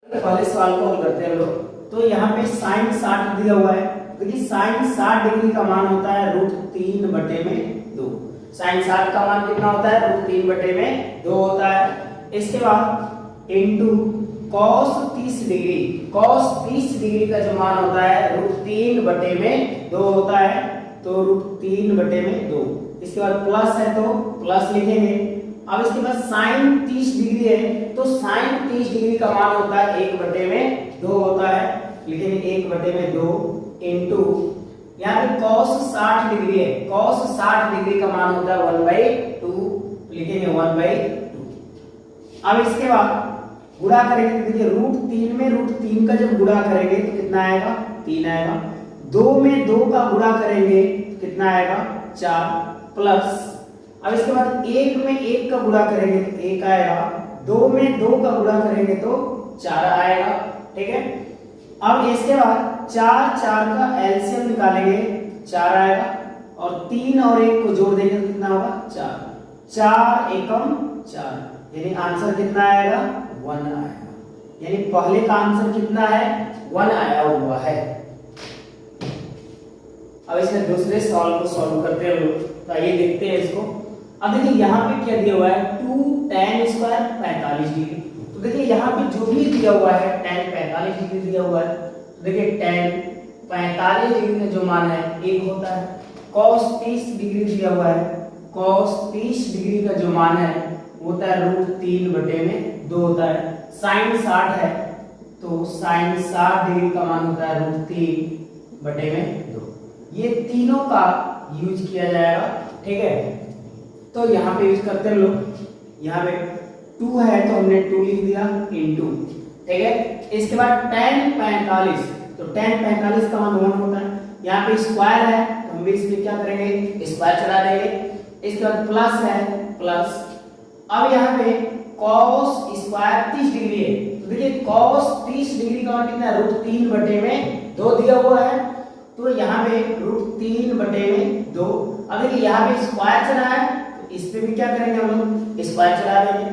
पहले सवाल को हल करते हैं लोग। तो यहाँ पे साइन 60 दिया हुआ है। देखिए साइन 60 डिग्री का मान होता है √3/2। साइन 60 का मान कितना होता है? √3/2 होता है। इसके बाद into cos 30 degree. cos 30 degree का जो मान होता है √3/2 होता है। तो √3/2। इसके बाद प्लस है तो प्लस लिखेंगे। अब इसके बाद साइन 30 डिग्री है तो साइन 30 डिग्री का मान होता है 1/2 होता है। लिखेंगे 1/2 इनटू यहाँ पे cos 60 डिग्री है। cos 60 डिग्री का मान होता है 1/2। लिखेंगे 1/2। अब इसके बाद गुणा करेंगे। देखिए √3 में √3 का जब गुणा करेंगे तो कितना आएगा? 3 आएगा। 2 में 2 का गुणा करेंगे तो कितना आएगा? 4 प्लस। अब इसके बाद 1 में 1 का गुणा करेंगे तो 1 आएगा। 2 में 2 का गुणा करेंगे तो 4 आएगा। ठीक है। अब इसके बाद 4 का एलसीएम निकालेंगे 4 आएगा और 3 और 1 को जोड़ देंगे तो कितना होगा? 4। 4 एकम 4 यानी आंसर कितना आएगा? 1 आएगा। यानी पहले का आंसर कितना है? 1 आया हुआ है। अब इसमें दूसरे सवाल को सॉल्व करते हैं लोग। तो आइए देखते हैं इसको। अब देखिए यहाँ पे क्या दिया हुआ है? 2 tan स्क्वायर 45 डिग्री। तो देखिए यहाँ पे जो भी दिया हुआ है tan 45 डिग्री दिया हुआ है। तो देखिए tan 45 डिग्री का जो मान है 1 होता है। cos 30 डिग्री दिया हुआ है। cos 30 डिग्री का जो मान है होता है √3/2 होता है। sin 60 है तो sin 60 डिग्री का मान होता है √3/2। ये तीनों का यूज किया जाएगा। ठीक है। तो यहाँ पे यूज करते हैं लोग। यहाँ पे 2 है तो हमने 2 लिख दिया इनटू। ठीक है। इसके बाद tan 45 तो tan 45 का मान 1 होता है। यहाँ पे स्क्वायर है तो हम भी इसमें क्या करेंगे? स्क्वायर चला देंगे। इसके बाद प्लस है प्लस। अब यहाँ पे cos स्क्वायर 30 डिग्री है तो देखिए cos 30 डिग्री का मान कितना है? √3/2 दिया हुआ है। तो यहाँ पे √3/2। अब देखिए यहाँ पे स्क्वायर चला है तो इस पे भी क्या करेंगे हम लोग? स्क्वायर चला देंगे।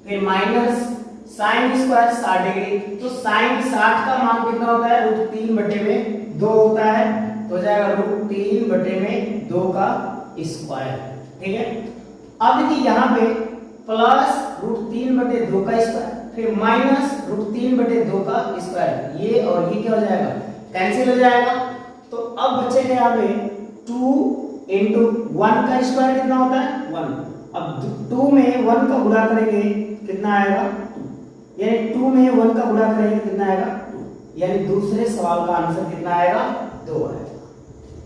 फिर माइनस साइन स्क्वायर 60 डिग्री तो साइन 60 का मान कितना होता है? √3/2 होता है। तो हो जाएगा √3/2 का स्क्वायर। ठीक है। अब देखिए यहाँ पे प्लस √3/2 का स्क्वायर फिर माइनस √3/2 का स्क्वायर। ये और ये क्या हो जाएगा? कैंसिल हो जाएगा। तो अब बचेगा यहाँ पे 2 इंटू 1 का स्क्वायर कितना होता है? 1। अब 2 में 1 का गुणा करेंगे कितना आएगा? 2। यानी 2 में 1 का गुणा करेंगे कितना आएगा? 2। यानी दूसरे सवाल का आंसर कितना आएगा? 2 आएगा।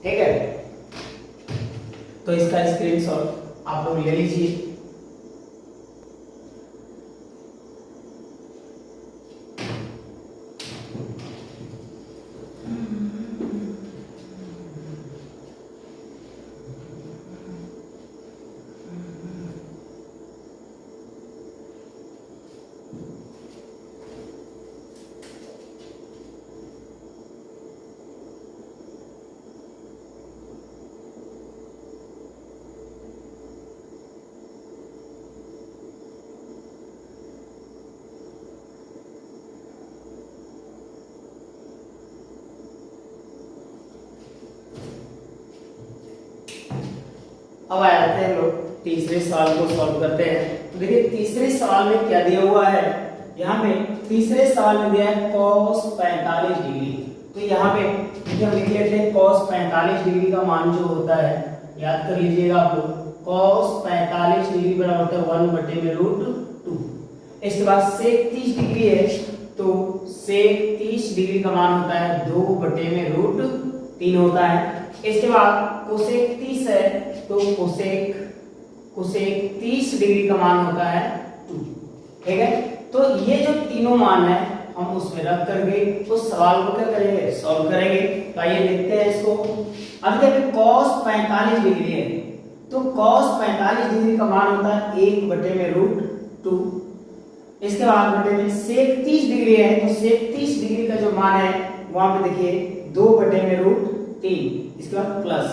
ठीक है। तो इसका स्क्रीनशॉट आप लोग ले लीजिए। अब आ जाते हैं लोग तीसरे सवाल को सॉल्व करते हैं। तो देखिए तीसरे सवाल में क्या दिया हुआ है? यहाँ पे तीसरे सवाल में दिया है cos 45 डिग्री। तो यहाँ पे हम लिख लेते हैं cos 45 डिग्री का मान जो होता है याद कर लीजिएगा आप लोग। cos 45 डिग्री बराबर होता है 1/√2। इसके बाद sec 30 डिग्री है तो sec 30 डिग्री का मान होता है 2/√3 होता है। इसके बाद cosec 30 है तो cosec 30 डिग्री का मान होता है 2। ठीक है। तो ये जो तीनों मान है हम उसमें रख करके उस सवाल को क्या करेंगे? सॉल्व करेंगे। तो आइए देखते हैं इसको। अब देखिए cos 45 डिग्री है तो cos 45 डिग्री का मान होता है 1/√2। इसके बाद बटे में sec 30 डिग्री है तो sec 30 डिग्री का जो मान है वहां पे देखिए 2/√3। इसके बाद प्लस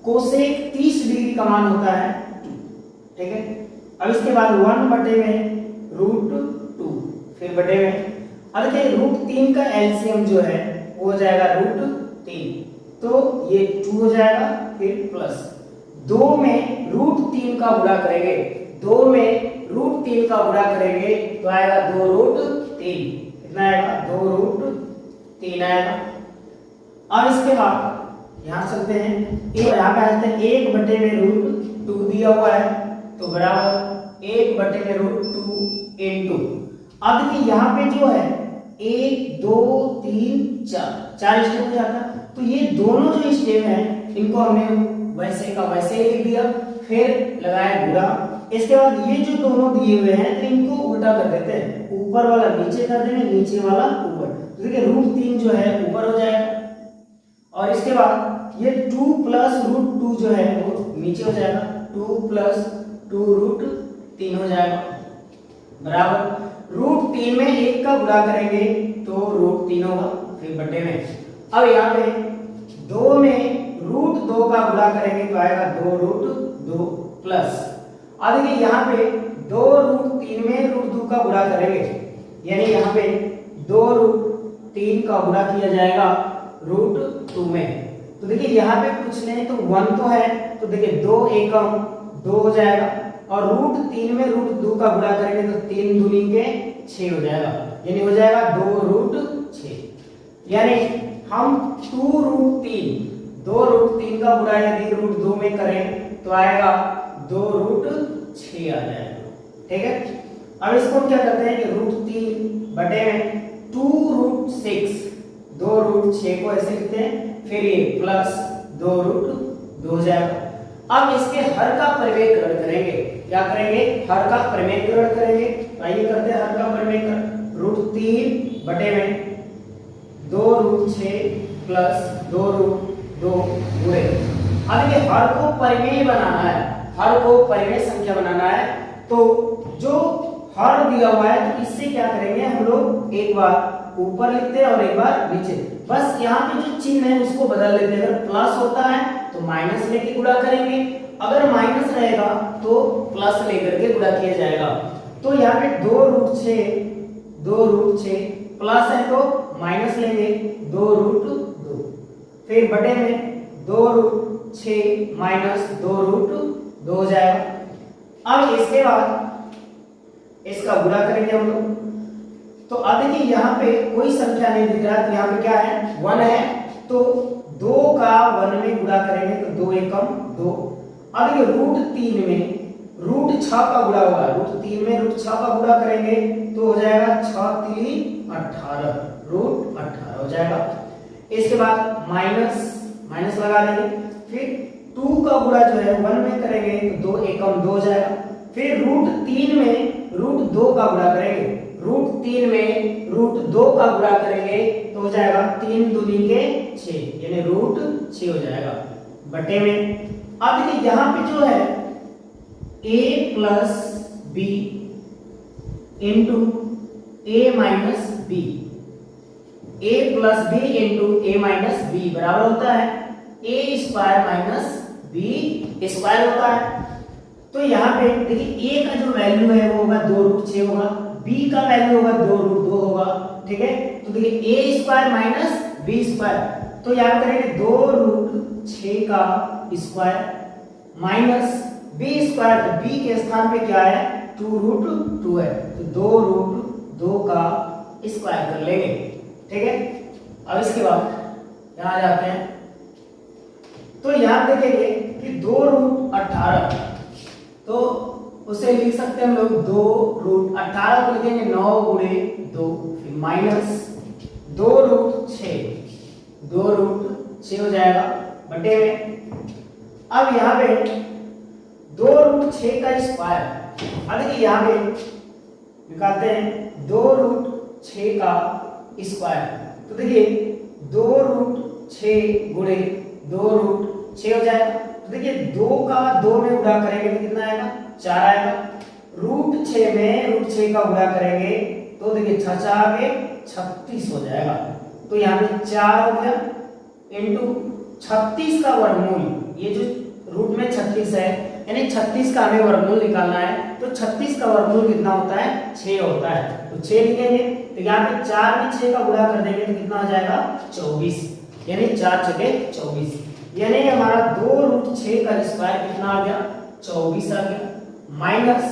cosec 30 डिग्री का मान होता है 2। ठीक है। अब इसके बाद 1/√2 फिर बटे में अब देखिए √3 का एलसीएम जो है वो हो जाएगा √3, तो ये 2 हो जाएगा, फिर प्लस 2 में √3 का गुणा करेंगे, 2 में √3 का गुणा करेंगे तो आएगा 2√3, कितना आएगा 2√3 आएगा। अब इसके बाद यहाँ चलते हैं, यहाँ पे आते हैं 1 बटे में √2 दिया हुआ है तो बराबर 1 बटे में √2 इनटू, अब देखिए यहाँ पे जो है 1 2 3 4 स्टेप हो जाता है, तो ये दोनों जो स्टेप हैं इनको हमने वैसे का वैसे ही लिख दिया, फिर लगाया गुणा। इसके बाद ये जो दोनों दिए हुए हैं तो इनको उल्टा कर देते हैं, ऊपर वाला नीचे कर देंगे, नीचे वाला ऊपर, तो देखिए √3 जो है ऊपर हो जाएगा, और इसके बाद ये 2 प्लस √2 जो है वो नीचे हो जाएगा, 2 प्लस 2√3 हो जाएगा, बराबर √3 में 1 का गुणा करेंगे तो √3 होगा, फिर बटे में। अब यहाँ पे 2 में √2 का गुणा करेंगे तो आएगा 2√2 प्लस, अब देखिए यहाँ पे 2√3 में √2 का गुणा करेंगे, यानी यहाँ पे 2√3 का गुणा किया जाएगा √2 में, तो देखिए यहाँ पे कुछ नहीं तो 1 तो है, तो देखिए 2 एकम 2 हो जाएगा, और √3 में √2 का गुणा करेंगे तो 3 दूनी के 6 हो जाएगा, यानी हो जाएगा 2√6, यानी हम 2√3 का गुणा यदि √2 में करें तो आएगा 2√6 आ जाएगा, ठीक है। अब इसको क्या करते हैं कि √3 बटे में 2√6, 2√6 को ऐसे लिखते हैं, फिर ये प्लस 2√2 हो जाएगा। अब इसके हर का परिमेयकरण करेंगे, क्या करेंगे, हर का परिमेयकरण करेंगे, तो आइए करते हैं हर का परिमेयकरण, √3 बटे में 2√6 प्लस 2√2 गुणे, अब ये हर को परिमेय बनाना है, हर को परिमेय संख्या बनाना है, तो जो हर दिया हुआ है तो इससे क्या करेंगे हम लोग, एक बार ऊपर लिखते हैं और एक बार नीचे, बस यहाँ पे जो चिन्ह है उसको बदल लेते हैं, अगर प्लस होता है तो माइनस लेके गुणा करेंगे, अगर माइनस रहेगा तो प्लस लेकर के गुणा किया जाएगा, तो यहाँ पे 2√6 प्लस है तो माइनस लेंगे 2√2, फिर बटे में 2√6 माइनस 2√2 हो जाएगा। अब इसके बाद इसका गुणा करेंगे हम लोग, तो अब देखिए यहाँ पे कोई संख्या नहीं दिख रहा, तो यहाँ पे क्या है 1 है, तो 2 का 1 में गुणा करेंगे तो 2 एकम 2, अब ये √3 में √6 का गुणा होगा, √3 में √6 का गुणा करेंगे तो हो जाएगा 6 3 18, √18 हो जाएगा। इसके बाद माइनस लगा देंगे, फिर 2 का गुणा जो है 1 में करेंगे तो 2 एकम 2 हो जाएगा, फिर √3 में √2 का गुणा करेंगे, √3 में √2 का गुणा करेंगे तो हो जाएगा 3 दूनी के 6, यानी √6 हो जाएगा, बटे में। अब देखिए यहाँ पे जो है a plus b into a minus b, a plus b into a minus b बराबर होता है a square minus b square होता है, तो यहाँ पे देखिए a का जो वैल्यू है वो होगा 2√6 होगा, b का वैल्यू होगा 2√2 होगा, ठीक है, तो देखिए a square minus b square, तो याद करेंगे 2√6 का स्क्वायर माइनस b स्क्वायर, तो b के स्थान पे क्या है 2√2 है, तो 2√2 का स्क्वायर कर लेंगे, ठीक है। अब इसके बाद यहाँ जाते हैं, तो यहाँ देखेंगे कि 2√18, तो उसे लिख सकते हैं हम लोग 2√18 को लिखेंगे 9 गुणे 2, फिर माइनस 2√6 हो जाएगा, बटे में। अब यहाँ पे 2√6 का स्क्वायर, अब देखिए यहाँ पे निकालते हैं 2√6 का स्क्वायर, तो देखिए 2√6 गुणे 2√6 हो जाएगा, तो देखिए 2 का 2 में गुणा करेंगे तो कितना आएगा 4 आएगा, √6 में √6 का गुणा करेंगे तो देखिए 6 आगे 36 हो जाएगा, तो यहाँ पे 4 हो गया इंटू 36 का वर्गमूल, ये जो रूट में 36 है यानी 36 का हमें वर्गमूल निकालना है। तो 36 का वर्गमूल कितना होता है? 6 होता है। तो 6 लिखेंगे, तो यहाँ पे 4 में 6 का गुणा कर देंगे तो कितना हो जाएगा? 24, यानी 4 छके 24, यानी हमारा 2√6 का स्क्वायर कितना आ गया? 24 आ गया, माइनस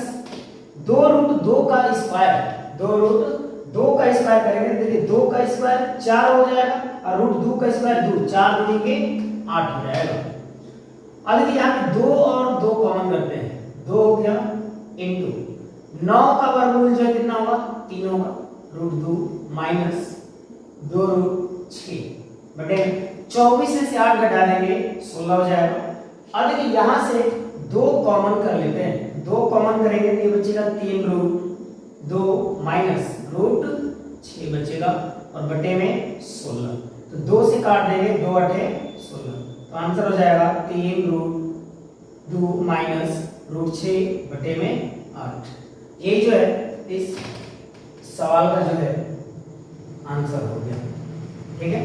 2√2 का स्क्वायर, 2√2 का स्क्वायर करेंगे, देखिए 2 का स्क्वायर 4 हो जाएगा और √2 का स्क्वायर 2, 4 देंगे 8 हो जाएगा। अब देखिए यहाँ पे 2 और 2 कॉमन करते हैं, 2 हो गया इनटू 9 का वर्गमूल जो है कितना होगा? 3 होगा, √2 माइनस 2√6 बटे 24 से 8 घटा देंगे 16 हो जाएगा। अब देखिए यहाँ से 2 कॉमन कर लेते हैं, 2 कॉमन करेंगे तो ये बचेगा 3√2 माइनस √6 बचेगा और बटे में 16, तो 2 से काट देंगे, 2 8 16, तो आंसर हो जाएगा 3√2 माइनस √6 बटे में 8। ये जो है इस सवाल का जो है आंसर हो गया। ठीक है,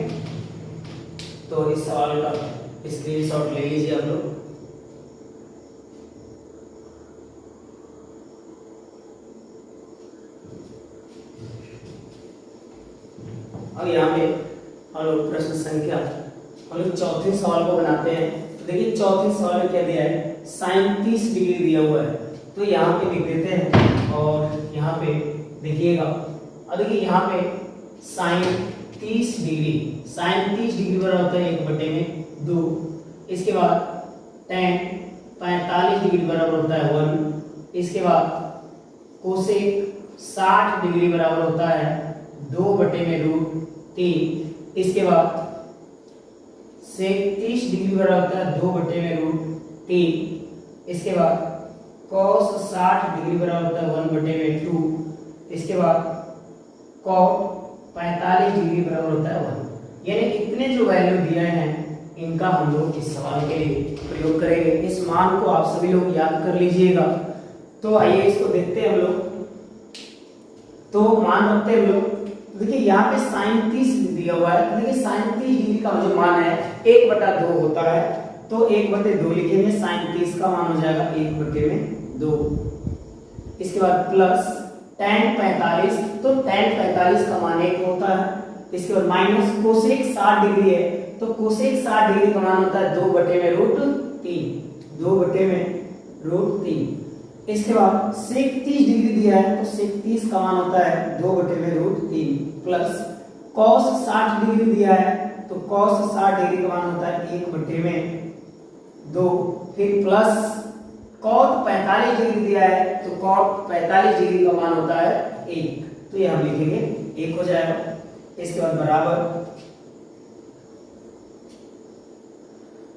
तो इस सवाल का स्क्रीनशॉट ले लीजिए आप लोग। अब यहाँ पे हम लोग प्रश्न संख्या हम लोग चौथे सवाल को बनाते हैं। तो देखिए चौथे सवाल में क्या दिया है? sin 30 डिग्री दिया हुआ है, तो यहाँ पे लिख देते हैं और यहाँ पे देखिएगा। अब देखिए यहाँ पे sin 30 डिग्री बराबर होता है 1 बटे में 2, इसके बाद tan 45 डिग्री बराबर होता है 1, इसके बाद कोसेक 60 डिग्री बराबर होता है 2 बटे में √3, इसके बाद सेक 30 डिग्री बराबर होता है 2 बटे में √3, इसके बाद cos 60 डिग्री बराबर होता है 1 बटे में 2, इसके बाद cot 45 डिग्री बराबर होता है 1। यानी इतने जो वैल्यू दिए हैं इनका हम लोग इस सवाल के लिए प्रयोग करेंगे। इस मान को आप सभी लोग याद कर लीजिएगा। तो आइए इसको देखते हैं हम लोग। तो मान रखते हैं हम लोग, देखिए यहाँ पे sin 30 दिया हुआ है, तो देखिए sin 30 डिग्री का जो मान है 1/2 होता है, तो 1/2 लिखेंगे, sin 30 का मान हो जाएगा 1/2। इसके बाद प्लस tan 45, तो tan 45 का मान 1 होता है। इसके बाद माइनस कोसेक 60 डिग्री है, तो कोसेक 60 डिग्री का मान होता है 2 बटे में √3, 2 बटे में √3। इसके बाद सेक 30 डिग्री दिया है, तो सेक 30 का मान होता है 2 बटे में √3, प्लस cos 60 डिग्री दिया है, तो cos 60 डिग्री का मान होता है 1 बटे में 2, फिर प्लस cot 45 डिग्री दिया है, तो cot 45 डिग्री का मान होता है 1, तो ये हम लिखेंगे 1 हो जाएगा। इसके बाद बराबर,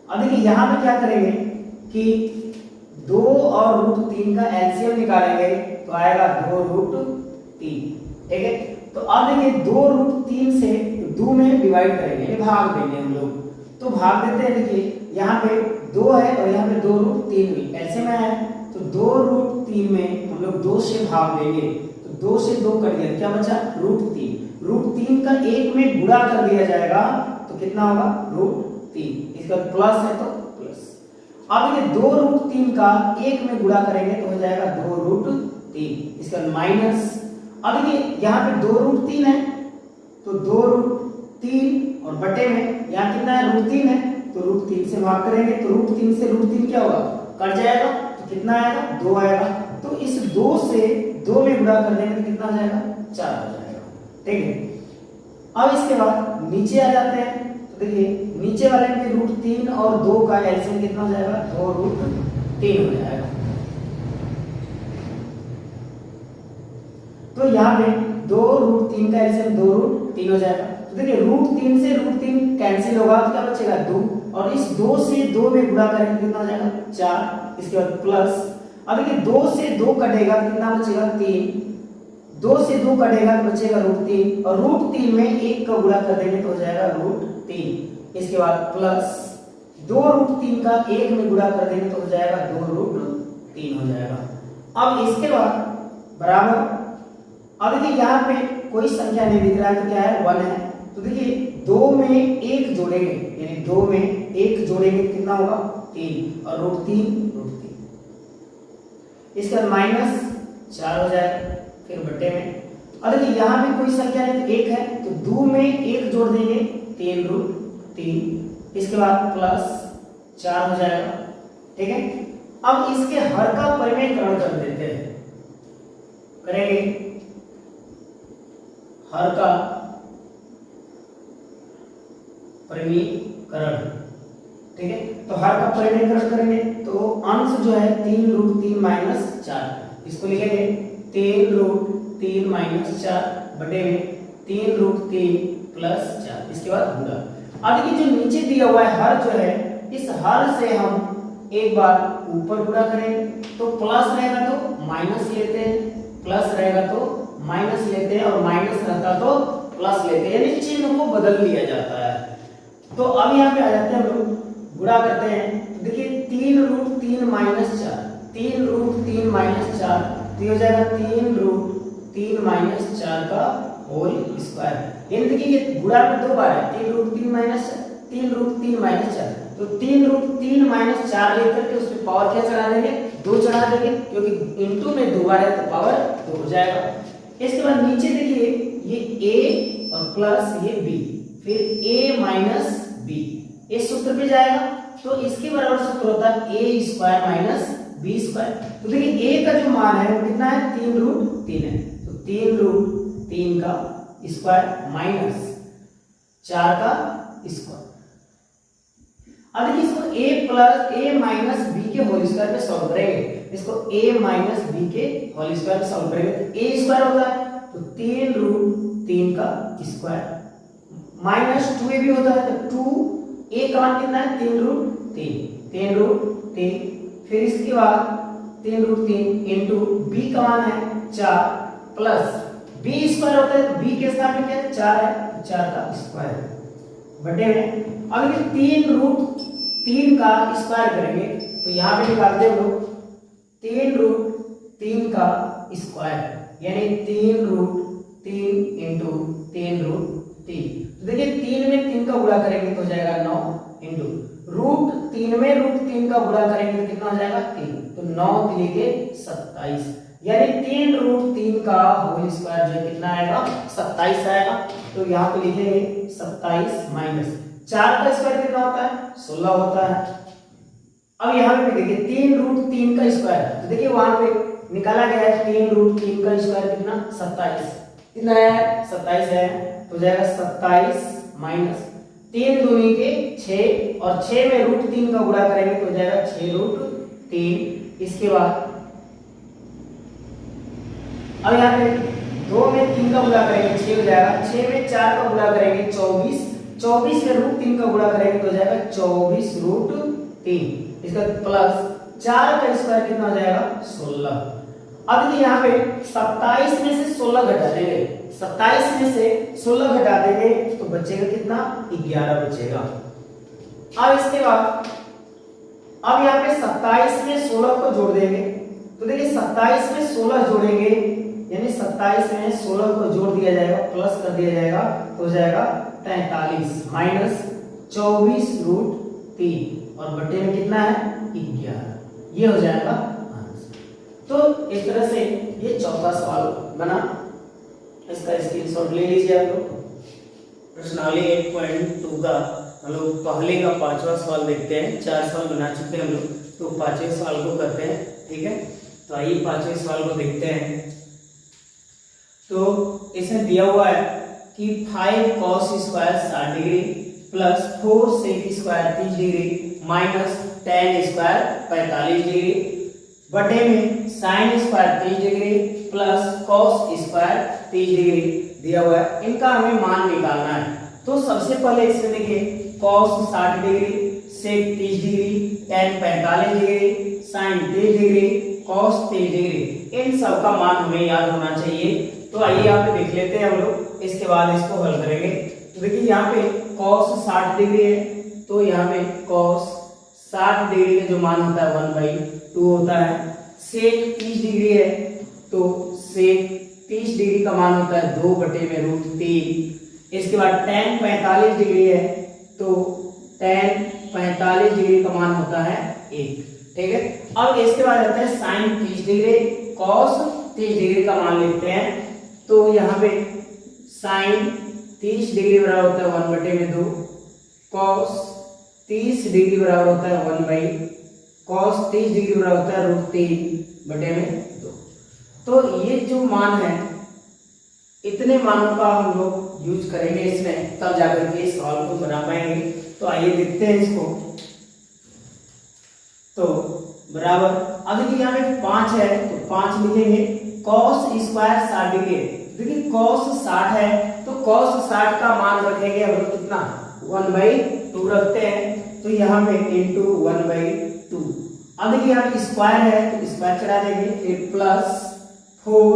अब देखिए यहाँ पे क्या करेंगे कि 2 और √3 का एलसीएम निकालेंगे, तो आएगा 2√3। ठीक है, तो अब देखिए 2√3 से 2 में डिवाइड करेंगे, भाग देंगे हम लोग, तो भाग देते हैं। देखिए यहाँ पे 2 है और यहाँ पे 2√3 भी एलसीएम है, तो 2√3 में हम लोग 2 से भाग देंगे, तो 2 से 2 कट गया, क्या बचा? √3। √3 का 1 में गुणा कर दिया जाएगा, तो कितना होगा? √3। इसका प्लस है तो प्लस। अब ये 2√3 का 1 में गुणा करेंगे तो हो जाएगा 2√3, इसका माइनस। अब देखिए यहाँ पे 2√3 है, तो 2√3 और बटे में यहाँ कितना है? √3 है, तो √3 से भाग करेंगे, तो √3 से √3 क्या होगा? कट जाएगा, तो कितना आएगा? 2 आएगा। तो इस 2 से 2 में गुणा कर देंगे तो कितना हो जाएगा? 4 हो जाएगा। ठीक है, अब इसके बाद नीचे आ जाते हैं, तो देखिए नीचे वाले में √3 और 2 का एलसीएम कितना हो जाएगा? 2√3 हो जाएगा। तो यहाँ पे 2√3 का एलसीएम 2√3 हो जाएगा। तो देखिए √3 से √3 कैंसिल होगा, तो क्या बचेगा? 2, और इस 2 से 2 में गुणा करेंगे कितना हो जाएगा? 4। इसके बाद प्लस, अब देखिए 2 से 2 कटेगा तो कितना बचेगा? 3। 2 से 2 कटेगा तो बचेगा √3, और √3 में 1 का गुणा कर देंगे तो हो जाएगा √3। इसके बाद प्लस 2√3 का 1 में गुणा कर देंगे तो हो जाएगा 2√3 हो जाएगा। अब इसके बाद बराबर, अब देखिए यहाँ पे कोई संख्या नहीं दिख रहा है, तो क्या है? 1 है। तो देखिए 2 में 1 जोड़ेंगे, यानी 2 में 1 जोड़ेंगे कितना होगा? 3, और √3 इसके बाद -4 हो जाएगा, फिर बटे में। और देखिए यहाँ पे कोई संख्या नहीं तो 1 है, तो 2 में 1 जोड़ देंगे 3√3, इसके बाद +4 हो जाएगा। ठीक है, अब इसके हर का परिमेयकरण कर देते हैं, करेंगे हर का परिमेयकरण। ठीक है, तो हर का परिमेयकरण करेंगे तो अंश जो है 3√3 - 4, इसको लिखेंगे 3√3 - 4 बटे में 3√3 + 4, इसके बाद गुणा। अब देखिए जो नीचे दिया हुआ है हर जो है, इस हर से हम एक बार ऊपर गुणा करेंगे, तो प्लस रहेगा तो माइनस लेते हैं, प्लस रहेगा तो माइनस लेते हैं, और माइनस रहता तो प्लस लेते हैं, यानी चिन्ह को बदल लिया जाता है। तो अब यहाँ पे आ जाते हैं हम लोग गुणा करते हैं, तो देखिए 3√3 - 4, 3√3 - 4, तो ये हो जाएगा 3√3 - 4 का होल स्क्वायर। यानी देखिए ये गुणा में 2 बार है, 3√3 - 4, 3√3 - 4, तो 3√3 - 4 लेकर के उसमें पावर क्या चढ़ा देंगे, 2 चढ़ा देंगे, क्योंकि इनटू में 2 बार है तो पावर 2 हो जाएगा। इसके बाद नीचे देखिए ये a और प्लस ये b, फिर a - b, इस सूत्र पे जाएगा तो इसके बराबर सूत्र होता है a² - b²। तो देखिए a का जो मान है वो कितना है, 3√3 है, तो 3√3 का स्क्वायर माइनस 4 का स्क्वायर। अब देखिए इसको a - b के होल स्क्वायर पे सॉल्व करेंगे, इसको a - b के होल स्क्वायर पे सॉल्व करेंगे, तो a स्क्वायर होता है तो 3√3 का स्क्वायर माइनस 2a भी होता है, तो 2a का मान कितना है, 3√3, फिर इसके बाद 3√3 इंटू b का मान है 4 प्लस b स्क्वायर होता है, तो b के स्थान पे क्या है, 4 है, 4 का स्क्वायर बटे में। अब ये 3√3 का स्क्वायर करेंगे तो यहाँ पे निकालते हैं हम लोग 3√3 का स्क्वायर, यानी 3√3 इंटू 3√3। तो देखिए 3 में 3 का गुणा करेंगे तो हो जाएगा 9, इंटू √3 में √3 का गुणा करेंगे तो कितना हो जाएगा 3, तो 9 3 के 27, यानी 3√3 का होल स्क्वायर जो कितना आएगा, 27 आएगा। तो यहाँ पे लिखेंगे 27 माइनस 4 का स्क्वायर कितना होता है, 16 होता है। अब यहाँ पे देखिए 3√3 का स्क्वायर, तो देखिए वहां पे निकाला गया है 3√3 का स्क्वायर कितना, 27, कितना है 27 है, तो जाएगा 27 माइनस 3 दूनी के 6, और 6 में √3 का गुणा करेंगे तो जाएगा 6√3। इसके बाद अब यहाँ पे 2 में 3 का गुणा करेंगे 6 हो जाएगा, 6 में 4 का गुणा करेंगे 24, 24 में √3 का गुणा करेंगे तो जाएगा 24√3, इसका प्लस 4 का स्क्वायर कितना हो जाएगा 16। अब देखिए यहाँ पे 27 में से 16 घटा देंगे, 27 में से 16 घटा देंगे तो बचेगा कितना, 11 बचेगा। अब इसके बाद अब यहाँ पे 27 में 16 को जोड़ देंगे, तो देखिए 27 में 16 जोड़ेंगे, यानी 27 में 16 को जोड़ दिया जाएगा, प्लस कर दिया जाएगा, तो हो जाएगा 43 माइनस 24√3, और बटे में कितना है 11, ये हो जाएगा आंसर। तो इस तरह से ये चौथा सवाल बना, इसका स्क्रीनशॉट ले लीजिए आप लोग। प्रश्नावली 8.2 का हम लोग पहले का 5वां सवाल देखते हैं, 4 सवाल बना चुके हैं हम लोग, तो 5वें सवाल को करते हैं। ठीक है, तो आइए 5वें सवाल को देखते हैं। तो इसमें दिया हुआ है कि 5 cos square 60 degree plus 4 sec square 30 degree minus tan square 45 degree बटे में sin square 30 degree plus cos square 30 degree दिया हुआ है, इनका हमें मान निकालना है। तो सबसे पहले इसमें देखिए cos 60 degree, sec 30 degree, tan 45 degree, sin 30 degree, cos 30 degree, इन सब का मान हमें याद होना चाहिए। तो आइए यहाँ पे देख लेते हैं हम लोग, इसके बाद इसको हल करेंगे। तो देखिए यहाँ पे cos 60 डिग्री है, तो यहाँ पे cos 60 डिग्री का जो मान होता है 1/2 होता है। sec 30 डिग्री है, तो sec 30 डिग्री का मान होता है 2/√3। इसके बाद tan 45 डिग्री है, तो tan 45 डिग्री का मान होता है 1। ठीक है। अब इसके बाद आता है साइन 30 डिग्री, कॉस 30 डिग्री का मान लिखते हैं। तो यहाँ पे साइन 30 डिग्री बराबर होता है 1/2, कॉस 30 डिग्री बराबर होता है 1 कॉस 30 डिग्री बराबर होता है √3/2। तो ये जो मान है, इतने मानों का हम लोग यूज करेंगे इसमें, तब जाकर के इस सवाल को बना पाएंगे। तो आइए देखते हैं इसको। तो बराबर, अब देखिए यहाँ पे 5 है तो 5 लिखेंगे, cos स्क्वायर 60 डिग्री है। देखिए cos 60 है तो cos 60 का मान रखेंगे हम लोग कितना, 1/2 रखते हैं। तो यहाँ पे इंटू 1/2। अब देखिए यहाँ पे स्क्वायर है तो स्क्वायर चढ़ा देंगे, फिर प्लस 4,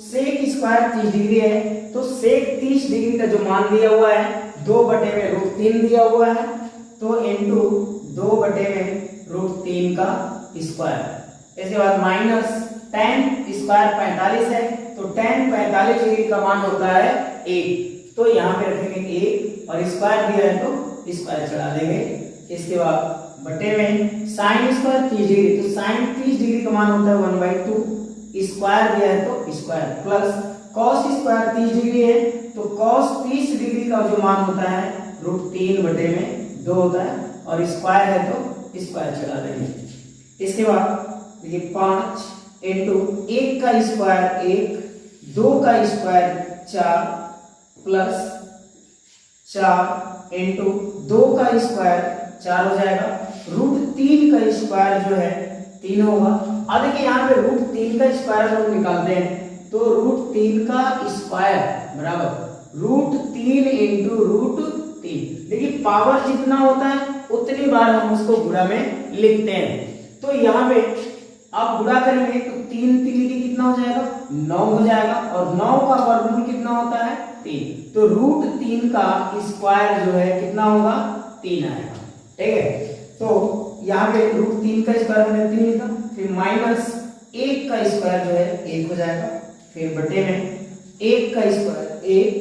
सेक स्क्वायर 30 डिग्री है तो सेक 30 डिग्री का जो मान दिया हुआ है 2/√3 दिया हुआ है, तो इंटू 2/√3 का स्क्वायर। इसके बाद माइनस tan स्क्वायर 45 है तो tan 45 डिग्री का मान होता है 1, तो यहाँ पे रखेंगे 1 और स्क्वायर दिया है तो स्क्वायर चढ़ा देंगे। इसके बाद बटे में साइन स्क्वायर 30 डिग्री, तो साइन 30 डिग्री का मान होता है 1/2, स्क्वायर दिया है तो square, plus cos square 30 degree है तो कॉस 30 डिग्री का जो मान होता है √3/2 होता है, और स्क्वायर है तो स्क्वायर चला देंगे। इसके बाद देखिए 5 इंटू 1 का स्क्वायर 1, 2 का स्क्वायर 4, प्लस 4 इंटू 2 का स्क्वायर 4 हो जाएगा, √3 का स्क्वायर जो है 3 होगा। अब देखिए यहाँ पे √3 का स्क्वायर हम निकालते हैं तो √3 का स्क्वायर बराबर √3 इंटू √3। देखिए पावर जितना होता है उतनी बार हम उसको गुणा में लिखते हैं। तो यहाँ पे आप गुणा करेंगे तो 3 3 कितना हो जाएगा, 9 हो जाएगा, और 9 का वर्गमूल कितना होता है 3, तो √3 का स्क्वायर जो है कितना होगा 3 आएगा। ठीक है, तो यहाँ पे √3 का स्क्वायर हमने 3 लिखा, फिर माइनस 1 का स्क्वायर जो है 1 हो जाएगा, फिर बटे में 1 का स्क्वायर 1,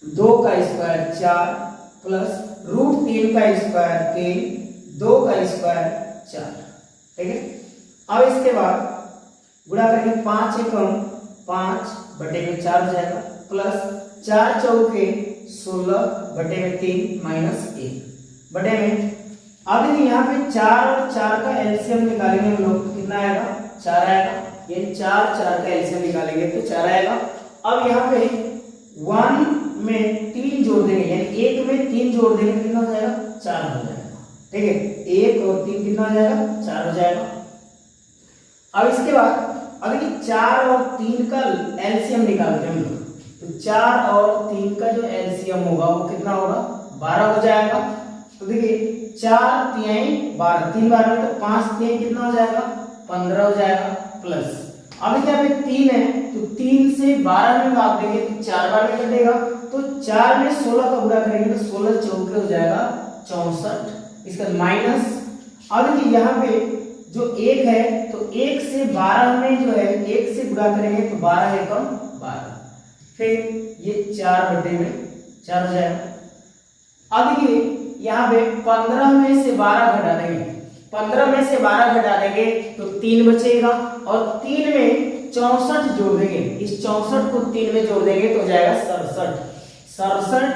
2 का स्क्वायर 4, प्लस √3 का स्क्वायर 3, 2 का स्क्वायर 4। ठीक है, अब इसके बाद गुणा करके 5 एकम 5 बटे में 4 हो जाएगा, प्लस 4 चौके 16 बटे में 3 माइनस 1 बटे में। अब यहाँ पे 4 और 4 का एलसीएम निकालेंगे हम लोग, कितना आएगा 4 आएगा, ये 4 4 का एलसीएम निकालेंगे तो 4 आएगा। अब यहाँ पे 1 में 3 जोड़ देंगे, यानी 1 में 3 जोड़ देंगे, कितना हो जाएगा 4 हो जाएगा। ठीक है, 1 और 3 कितना हो जाएगा 4 हो जाएगा। अब इसके बाद अगर 4 और 3 का एलसीएम निकालते हैं हम लोग, तो 4 और 3 का जो एलसीएम होगा वो कितना होगा 12 हो जाएगा। तो देखिए 4 3 12, 3 12 में तो 5 3 कितना हो जाएगा 15 हो जाएगा, प्लस अब यहाँ पे 3 है तो 3 से 12 में भाग देंगे तो 4 बार में कटेगा, तो 4 में 16 का गुणा करेंगे तो 16 चौके हो जाएगा 64। इसका माइनस, अब देखिए यहाँ पे जो 1 है तो 1 से 12 में जो है 1 से गुणा करेंगे तो 12 एकम 12, फिर ये 4 बटे में 4 हो जाएगा। अब देखिए यहाँ पे 15 में से 12 घटा देंगे, 15 में से 12 घटा देंगे तो 3 बचेगा, और 3 में 64 जोड़ देंगे, इस 64 को 3 में जोड़ देंगे तो हो जाएगा 67। 67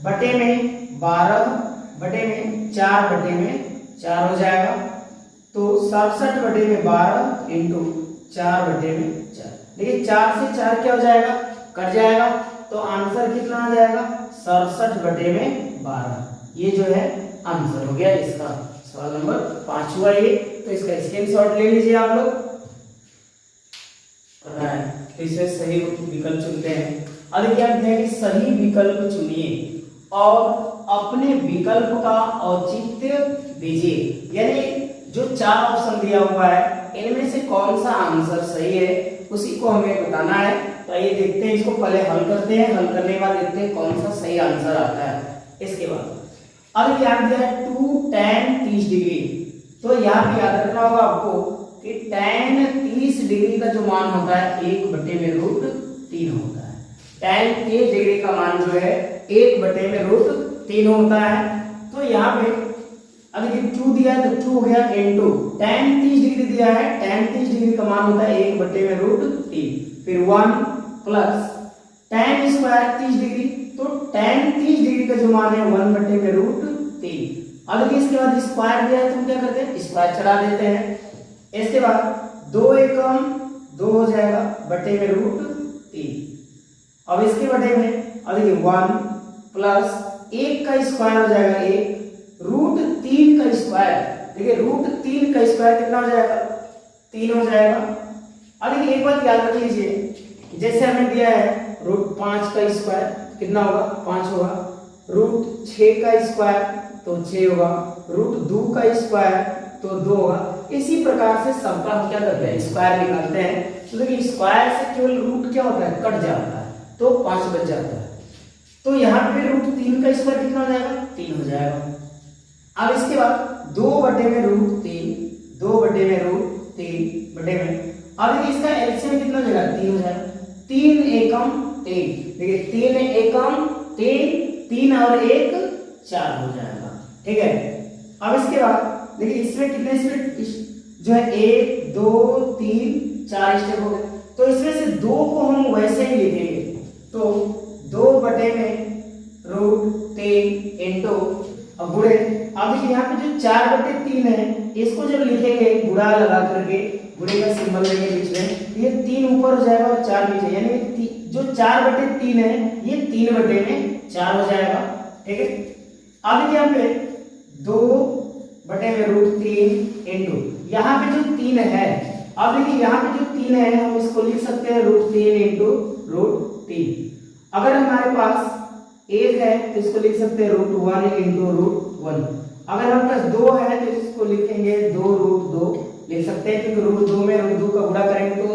बटे में 12 बटे में 4 बटे में 4 हो जाएगा, तो 67 बटे में 12 इंटू 4 बटे में 4। देखिए 4 से 4 क्या हो जाएगा कट जाएगा, तो आंसर कितना आ जाएगा 67 बटे में 12। ये जो है आंसर हो गया इसका, सवाल नंबर 5 हुआ ये। तो इसका स्क्रीनशॉट ले लीजिए आप लोग, तो इसमें सही विकल्प चुनते हैं। अब क्या है कि सही विकल्प चुनिए और अपने विकल्प का औचित्य दीजिए, यानी जो 4 ऑप्शन दिया हुआ है इनमें से कौन सा आंसर सही है उसी को हमें बताना है। तो आइए देखते हैं, इसको पहले हल करते हैं, हल करने के बाद देखते हैं कौन सा सही आंसर आता है। इसके बाद अब यहाँ दिया है 2 tan 30 डिग्री, तो यहाँ पे याद रखना होगा आपको कि tan 30 डिग्री का जो मान होता है 1/√3 होता है। tan 30 डिग्री का मान जो है 1/√3 होता है। तो यहाँ पे अब देखिए 2 दिया है तो 2 हो गया इनटू tan 30 डिग्री दिया है, tan 30 डिग्री का मान होता है 1/√3, फिर 1 प्लस tan स्क्वायर 30 डिग्री, तो tan 30 डिग्री का जो मान है 1/√3। अब देखिए इसके बाद स्क्वायर दिया है तो हम क्या करते हैं, स्क्वायर चढ़ा देते हैं। इसके बाद 2 एकम 2 हो जाएगा /√3। अब इसके बटे में अब देखिए 1 प्लस 1 का स्क्वायर हो जाएगा 1, √3 का स्क्वायर, देखिए √3 का स्क्वायर कितना हो जाएगा, 3 हो जाएगा। अब देखिए एक बात याद रख लीजिए, जैसे हमें दिया है √5 का स्क्वायर कितना होगा, 5 होगा, √6 का स्क्वायर तो 6 होगा, √2 का स्क्वायर तो 2 होगा। इसी प्रकार से सबका हम क्या करते हैं, स्क्वायर निकालते हैं। तो देखिए स्क्वायर से केवल रूट क्या होता है, कट जाता है, तो 5 बच जाता है। तो यहाँ पे √3 का स्क्वायर कितना हो जाएगा, 3 हो जाएगा। अब इसके बाद 2/√3, 2/√3 बटे में, अब इसका एलसीएम कितना हो जाएगा, 3 हो जाएगा। 3 एकम 3, देखिए 3 एकम 3, 3 और 1 4 हो जाएगा, ठीक है। अब इसके बाद देखिए इसमें कितने स्टेप जो है 1 2 3 4 स्टेप हो गए, तो इसमें से 2 को हम वैसे ही लिखेंगे, तो 2/√3 इनटू अब गुणे, अब देखिए यहाँ पे जो 4/3 है इसको जब लिखेंगे गुणा लगा करके, गुणे का सिंबल लेंगे बीच में, ये 3 ऊपर हो जाएगा और 4 नीचे, यानी जो 4/3 है ये 3/4 हो जाएगा, ठीक है। अब देखिए यहाँ पे 2/√3 इनटू यहाँ पे जो 3 है, अब देखिए यहाँ पे जो 3 है हम इसको लिख सकते हैं √3 इनटू √3। अगर हमारे पास 1 है तो इसको लिख सकते हैं √1 इनटू √1। अगर हमारे पास 2 है तो इसको लिखेंगे 2√2 लिख सकते हैं, क्योंकि √2 में √2 का गुणा करेंगे तो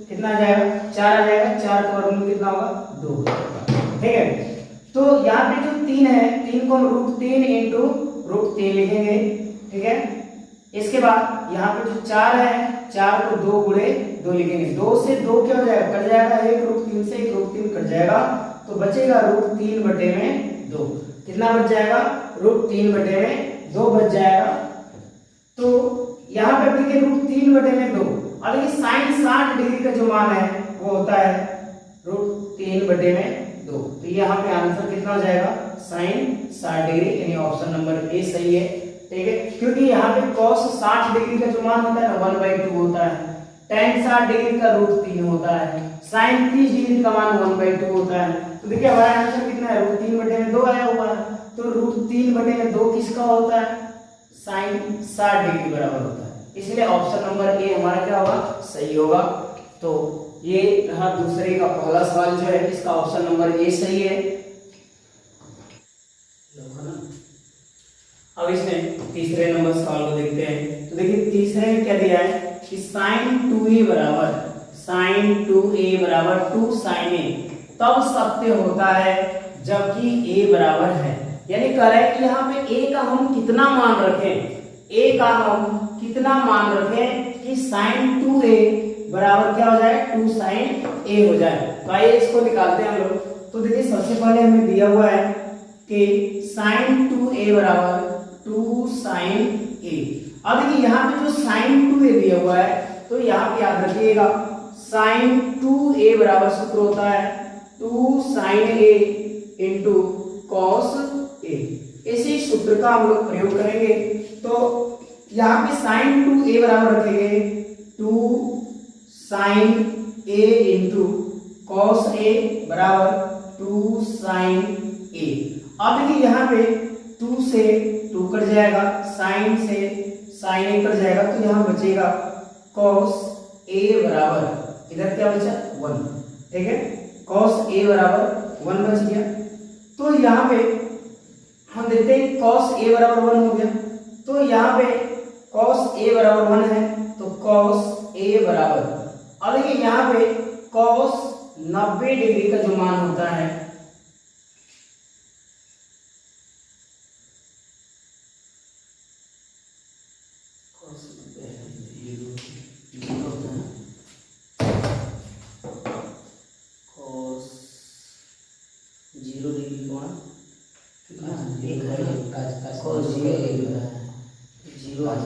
कितना आ जाएगा, 4 आ जाएगा, 4 का वर्गमूल कितना होगा, 2 होगा, ठीक है। तो यहाँ पे जो 3 है, 3 को हम √3 इनटू √3 लिखेंगे, ठीक है। इसके बाद यहाँ पे जो 4 है, 4 को 2 गुणे 2 लिखेंगे, 2 से 2 क्या हो जाएगा, कट जाएगा, 1 √3 से 1 √3 कट जाएगा, तो बचेगा √3/2, कितना बच जाएगा, √3/2 बच जाएगा। तो यहाँ पे देखिए √3/2, अब देखिए sin 60 डिग्री का जो मान है वो होता है √3/2, तो यहाँ पे आंसर कितना हो जाएगा, sin 60 डिग्री, यानी ऑप्शन नंबर ए सही है, ठीक है। क्योंकि यहाँ पे cos 60 डिग्री का जो मान होता है ना 1/2 होता है, tan 60 डिग्री का √3 होता है, sin 30 डिग्री का मान 1/2 होता है। तो देखिए हमारा आंसर कितना है, √3/2 आया हुआ है, तो √3/2 किसका होता है, sin 60 डिग्री बराबर होता है, इसलिए ऑप्शन नंबर ए हमारा क्या होगा, सही होगा। तो ये रहा दूसरे का पहला सवाल जो है, इसका ऑप्शन नंबर ए सही है। अब इसमें तीसरे नंबर सवाल को देखते हैं। तो देखिए तीसरे में क्या दिया है कि sin 2a बराबर 2 sin a तब सत्य होता है जबकि a बराबर है, यानी कह रहे हैं कि यहाँ पे a का हम कितना मान रखें, a का हम कितना मान रखें कि sin 2a बराबर क्या हो जाए, 2 sin a हो जाए। तो आइए इसको निकालते हैं हम लोग। तो देखिए सबसे पहले हमें दिया हुआ है कि sin 2a बराबर 2 sin a। अब देखिए यहाँ पे जो sin 2a दिया हुआ है, तो यहाँ पे याद रखिएगा sin 2a बराबर सूत्र होता है 2 sin a into cos a। इसी सूत्र का हम लोग प्रयोग करेंगे। तो यहाँ पे sin 2a बराबर रखेंगे 2 sin a into cos a बराबर 2 sin a। अब देखिए यहाँ पे 2 से 2 कट जाएगा, sin से sin a कट जाएगा, तो यहाँ बचेगा cos a बराबर, इधर क्या बचा 1, ठीक है, cos a बराबर 1 बच गया। तो यहाँ पे हम देखते हैं cos a बराबर 1 हो गया, तो यहाँ पे cos a बराबर 1 है, तो cos a बराबर, अब देखिए यहाँ पे cos 90 डिग्री का जो मान होता है, जीरो आ जाए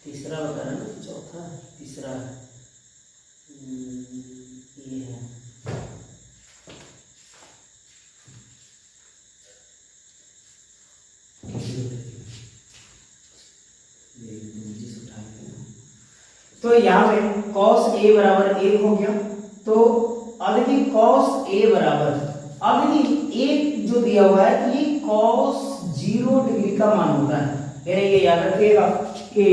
तीसरा बता रहा ना, चौथा तीसरा ये है। तो यहाँ पे cos a बराबर 1 हो गया। तो अब देखिए cos a बराबर, अब देखिए एक जो दिया हुआ है कि cos 0 डिग्री का मान होता है, यानी ये याद रखिएगा कि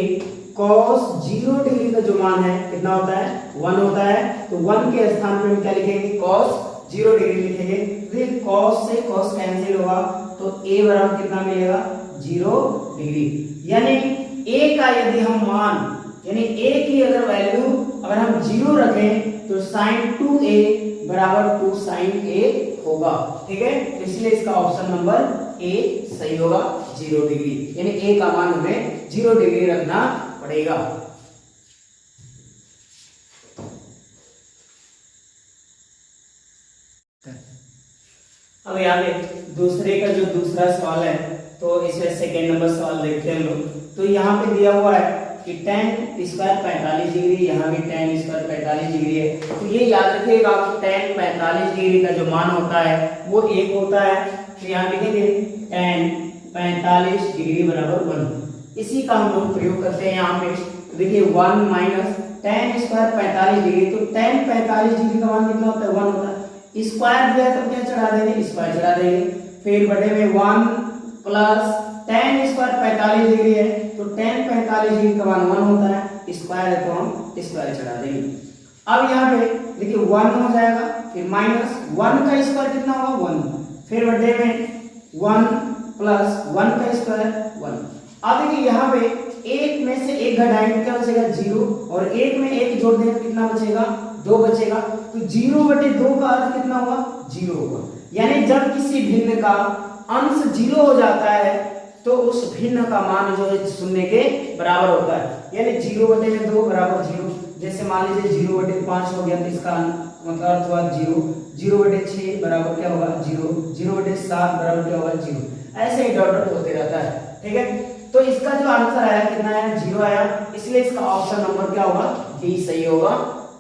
cos 0 डिग्री का जो मान है कितना होता है, 1 होता है। तो 1 के स्थान पे हम क्या लिखेंगे, cos 0 डिग्री लिखेंगे। फिर cos से cos कैंसिल होगा, तो a बराबर कितना मिलेगा, 0 डिग्री। यानी a का यदि हम मान, यानी a की अगर वैल्यू अगर हम 0 रखें तो sin 2a बराबर 2 sin a होगा। ठीक है, इसलिए इसका ऑप्शन नंबर a सही होगा, 0 डिग्री। यानी a का मान हमें 0 डिग्री रखना पड़ेगा। अब यहाँ पे दूसरे का जो दूसरा सवाल है, तो इसमें सेकेंड नंबर सवाल देखते हैं हम लोग। तो यहाँ पे दिया हुआ है कि tan स्क्वायर 45 डिग्री, यहाँ भी tan स्क्वायर 45 डिग्री है। तो ये याद रखिएगा कि tan 45 डिग्री का जो मान होता है वो 1 होता है। तो यहाँ लिखेंगे tan 45 डिग्री बराबर 1। इसी का हम लोग प्रयोग करते हैं यहाँ पे। तो देखिए 1 माइनस tan स्क्वायर 45 डिग्री, तो tan 45 डिग्री का मान कितना होता है, 1 होता है। स्क्वायर दिया तो क्या चढ़ा देंगे, स्क्वायर चढ़ा देंगे। फिर बटे में 1 प्लस tan स्क्वायर 45 डिग्री है, तो tan 45 डिग्री का मान 1 होता है, स्क्वायर है तो हम स्क्वायर चढ़ा देंगे। अब यहाँ पे देखिए 1 हो जाएगा, फिर माइनस 1 का स्क्वायर कितना होगा, 1, फिर बटे में 1 प्लस 1 का स्क्वायर 1। अब देखिए यहाँ पे एक में से एक घटाएंगे क्या बचेगा, 0, और एक में एक जोड़ देंगे कितना बचेगा, 2 बचेगा। तो 0 बटे 2 का अर्थ कितना होगा, 0 होगा। यानी जब किसी भिन्न का अंश 0 हो जाता है तो उस भिन्न का मान जो है शून्य के बराबर होता है। यानी 0 बटे में 2 बराबर 0। जैसे मान लीजिए 0 बटे 5 हो गया, तो इसका मतलब अर्थ हुआ 0। 0 बटे 6 बराबर क्या होगा, 0। 0 बटे 7 बराबर क्या होगा, 0। ऐसे ही डॉट डॉट होते रहता है। ठीक है, तो इसका जो आंसर आया कितना आया, 0 आया। इसलिए इसका ऑप्शन नंबर क्या होगा, डी सही होगा।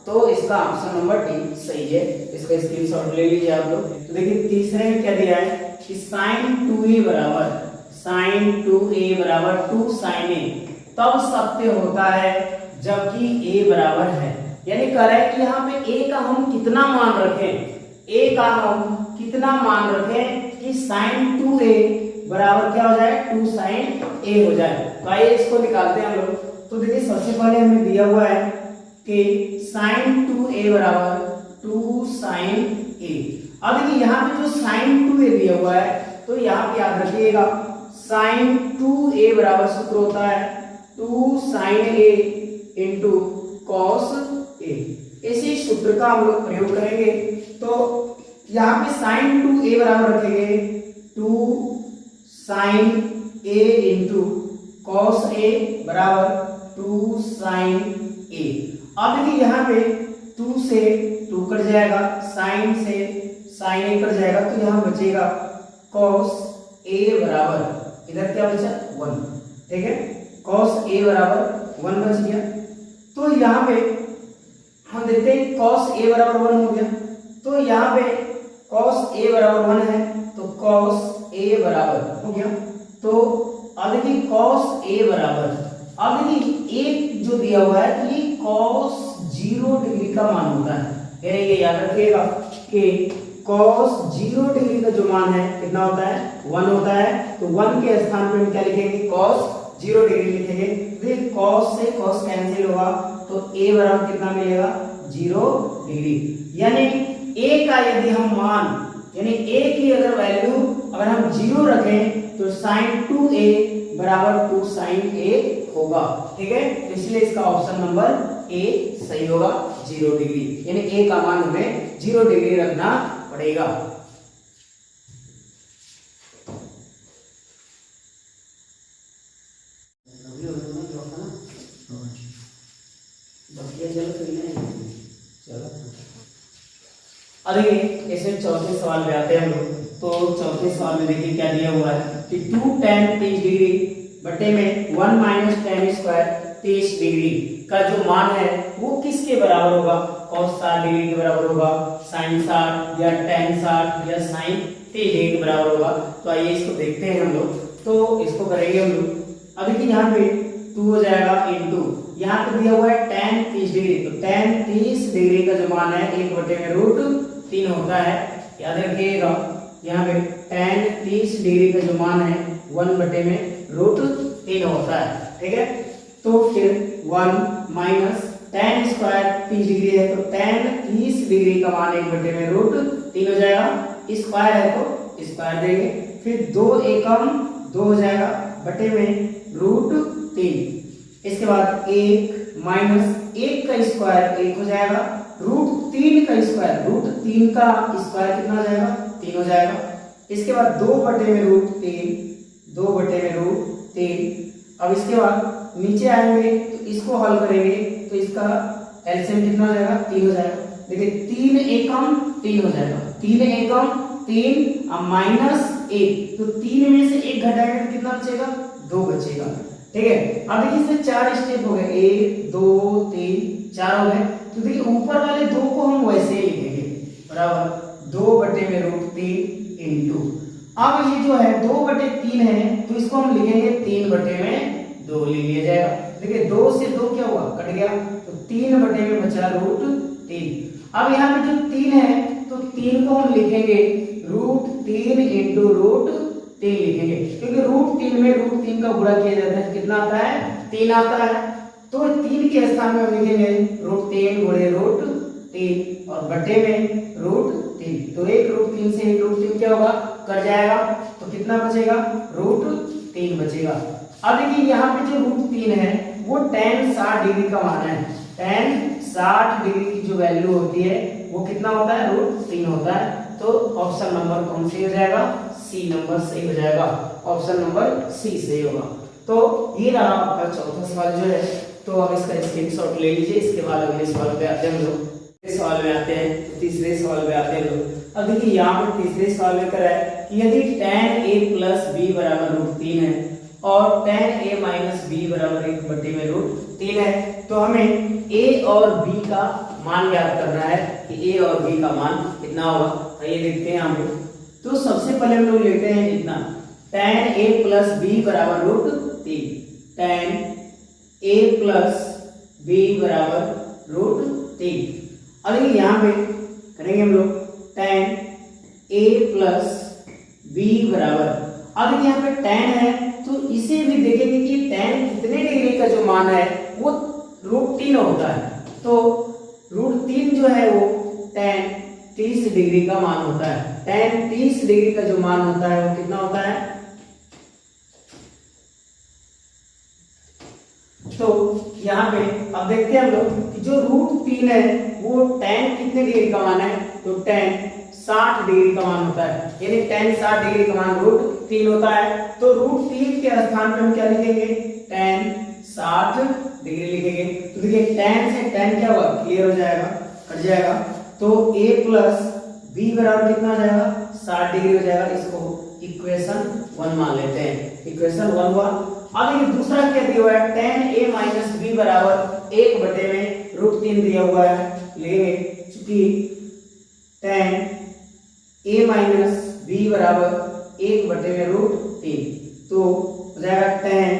तो इसका ऑप्शन नंबर डी सही है। इसका स्क्रीनशॉट ले लीजिए आप लोग। तो देखिए तीसरे में क्या दिया है कि sin 2a बराबर 2 sin a तब सत्य होता है जबकि a बराबर है। यानी कह रहा है कि यहाँ पे a का हम कितना मान रखें, a का हम कितना मान रखें कि sin 2a बराबर क्या हो जाए, 2 sin a हो जाए। तो आइए इसको निकालते हैं हम लोग। तो देखिए सबसे पहले हमें दिया हुआ है कि sin 2a बराबर 2 sin a। अब देखिए यहाँ पे जो sin 2a दिया हुआ है, तो यहाँ पे याद रखिएगा sin 2a बराबर सूत्र होता है 2 sin a into cos a। इसी सूत्र का हम लोग प्रयोग करेंगे। तो यहाँ पे sin 2a बराबर रखेंगे 2 sin a into cos a बराबर 2 sin a। अब देखिए यहाँ पे 2 से 2 कट जाएगा, sin से sin a कट जाएगा, तो यहाँ बचेगा cos a बराबर, इधर क्या बचा 1। ठीक है, cos a बराबर 1 बच गया। तो यहाँ पे हम देखते हैं cos a बराबर 1 हो गया। तो यहाँ पे cos a बराबर 1 है, तो cos a बराबर हो गया। तो अब देखिए cos a बराबर, अब देखिए एक जो दिया हुआ है कि cos 0 डिग्री का मान होता है। यानी ये याद रखिएगा कि cos 0 डिग्री का जो मान है कितना होता है, 1 होता है। तो 1 के स्थान पे हम क्या लिखेंगे, cos 0 डिग्री लिखेंगे। फिर cos से cos कैंसिल होगा, तो a बराबर कितना मिलेगा, 0 डिग्री। यानी a का यदि हम मान, यानी a की अगर वैल्यू अगर हम 0 रखें तो sin 2a बराबर 2 sin a होगा। ठीक है, इसलिए इसका ऑप्शन नंबर ए सही होगा, 0 डिग्री। यानी a का मान हमें 0 डिग्री रखना पड़ेगा। चलो और देखिए इसमें चौथे सवाल पे आते हैं हम लोग। तो चौथे सवाल में देखिए क्या दिया हुआ है कि 2 tan 30 डिग्री बटे में 1 माइनस tan स्क्वायर 30 डिग्री का जो मान है वो किसके बराबर होगा? cos 60 डिग्री के बराबर होगा, sin 60 या tan 60 या sin 30 डिग्री के बराबर होगा। तो आइए इसको देखते हैं हम लोग। तो इसको करेंगे हम लोग। अब देखिए यहाँ पे 2 हो जाएगा इनटू यहाँ पे दिया हुआ है tan 30 डिग्री, तो tan 30 डिग्री का जो मान है 1 बटे में रूट 3 होता है। याद रखिएगा यहाँ पे tan 30 डिग्री का जो मान है 1 बटे में रूट 3 होता है। ठीक है, तो फिर 1 माइनस tan स्क्वायर 30 डिग्री है तो tan 30 डिग्री का मान 1 बटे में रूट 3 हो जाएगा। स्क्वायर है तो स्क्वायर देंगे, फिर 2 एकम 2 हो जाएगा बटे में रूट 3। इसके बाद 1 माइनस 1 का स्क्वायर 1 हो जाएगा, रूट 3 का स्क्वायर रूट 3 का स्क्वायर कितना हो जाएगा? 3 हो जाएगा। इसके बाद 2 बटे में रूट 3, 2 बटे में रूट 3। अब इसके बाद नीचे आएंगे तो इसको हल करेंगे तो इसका एलसीएम कितना हो जाएगा? 3 हो जाएगा। देखिए 3 एकम 3 हो जाएगा, 3 एकम 3 अब माइनस 1, तो 3 में से 1 घटाएंगे तो कितना बचेगा? 2 बचेगा। ठीक है, अब देखिए इसमें 4 स्टेप हो गए, 1 2 3 4 हो गए। तो देखिए ऊपर वाले 2 को हम वैसे ही लिखेंगे बराबर 2 बटे में रूट 3 इंटू, अब ये जो है 2 बटे 3 है तो इसको हम लिखेंगे 3 बटे में 2 ले लिया जाएगा। देखिए 2 से 2 क्या हुआ? कट गया, तो 3 बटे में बचा रूट 3। अब यहाँ पे जो 3 है तो 3 को हम लिखेंगे रूट 3 इंटू रूट 3 लिखेंगे, क्योंकि रूट 3 में रूट 3 का गुणा किया जाता है, कितना आता है? 3 आता है। तो 3 के स्थान में हम लिखेंगे रूट 3 गुणे रूट 3 और बटे में रूट 3। तो एक रूट 3 से एक रूट 3 क्या होगा? कट जाएगा, तो कितना बचेगा? रूट 3 बचेगा। अब देखिए यहाँ पे जो रूट 3 है वो tan 60 डिग्री का मान है। tan 60 डिग्री की जो वैल्यू होती है वो कितना होता है? रूट 3 होता है। तो ऑप्शन नंबर कौन सी हो जाएगा? सी नंबर सही हो जाएगा। ऑप्शन नंबर सी सही होगा। तो ये रहा आपका चौथा सवाल जो है, तो अब इसका स्क्रीनशॉट ले लीजिए। इसके बाद अगले सवाल पे आते हैं हम लोग। सवाल में आते हैं, तीसरे सवाल पे आते हैं लोग। अब देखिए यहाँ पर तीसरे सवाल में करा है कि यदि tan a प्लस b बराबर रूट 3 है और tan a माइनस b बराबर 1 बटे में रूट 3 है, तो हमें a और b का मान ज्ञात करना है कि a और b का मान कितना होगा। तो ये देखते हैं हम लोग। तो सबसे पहले हम लोग लेते हैं इतना tan a प्लस b बराबर root 3, tan a plus b बराबर रूट 3। अब देखिए यहाँ पे करेंगे हम लोग tan a प्लस b बराबर, अब देखिए यहाँ पे tan है तो इसे भी देखेंगे कि tan कितने डिग्री का जो मान है वो रूट 3 होता है। तो रूट 3 जो है वो tan 30 डिग्री का मान होता है। tan 30 डिग्री का जो मान होता है वो कितना होता है? तो यहाँ पे अब देखते हैं हम लोग कि जो रूट 3 है वो tan कितने डिग्री का मान है? तो tan 60 डिग्री का मान होता है, यानी tan 60 डिग्री का मान रूट 3 होता है। तो रूट 3 के स्थान पे हम क्या लिखेंगे? tan 60 डिग्री लिखेंगे। तो देखिए tan से tan क्या हुआ? क्लियर हो जाएगा, कट जाएगा। तो a प्लस b बराबर कितना हो जाएगा? 60 डिग्री हो जाएगा। इसको इक्वेशन 1 मान लेते हैं, इक्वेशन 1 हुआ। अब ये दूसरा क्या दिया हुआ है? tan a माइनस b बराबर 1 बटे में रूट 3 दिया हुआ है, लेंगे चूंकि tan a माइनस b बराबर 1 बटे में रूट 3, तो हो जाएगा tan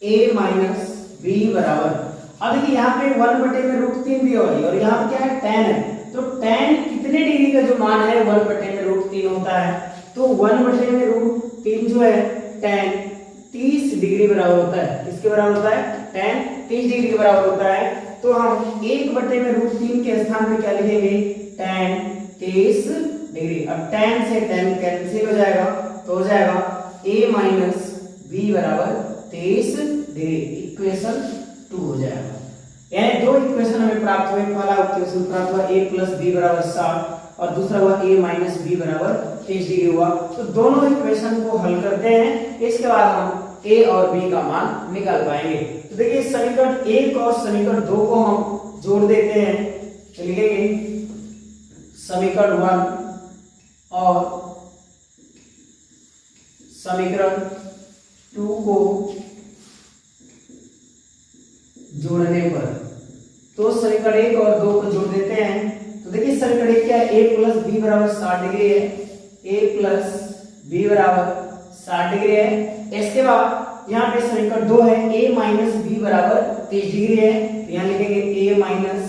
a माइनस b बराबर, अब देखिए यहाँ पे 1 बटे में रूट 3 दिया हुआ है और यहाँ पे क्या है? tan है। तो tan कितने डिग्री का जो मान है 1 बटे में रूट 3 होता है। तो 1 बटे में रूट 3 जो है tan 30 डिग्री बराबर होता है। किसके बराबर होता है? tan 30 डिग्री के बराबर होता है। तो हम 1 बटे में रूट 3 के स्थान पे क्या लिखेंगे? tan 30 degree. अब tan से tan कैंसिल हो जाएगा, तो हो जाएगा a माइनस b बराबर 23 डिग्री। इक्वेशन 2 हो जाएगा। यानी दो इक्वेशन हमें प्राप्त हुए। पहला इक्वेशन प्राप्त हुआ a प्लस b बराबर 60 और दूसरा हुआ a माइनस b बराबर 30 डिग्री हुआ। तो दोनों इक्वेशन को हल करते हैं, इसके बाद हम a और b का मान निकाल पाएंगे। तो देखिए समीकरण 1 और समीकरण 2 को हम जोड़ देते हैं। तो लिखेंगे समीकरण 1 और समीकरण 2 को जोड़ने पर, तो समीकरण 1 और 2 को जोड़ देते हैं। तो देखिए समीकरण 1 क्या है, a प्लस बी बराबर 60 डिग्री है, a प्लस बी बराबर 60 डिग्री है। इसके बाद यहाँ पे समीकरण 2 है, a माइनस बी बराबर 30 डिग्री है, तो यहाँ लिखेंगे a माइनस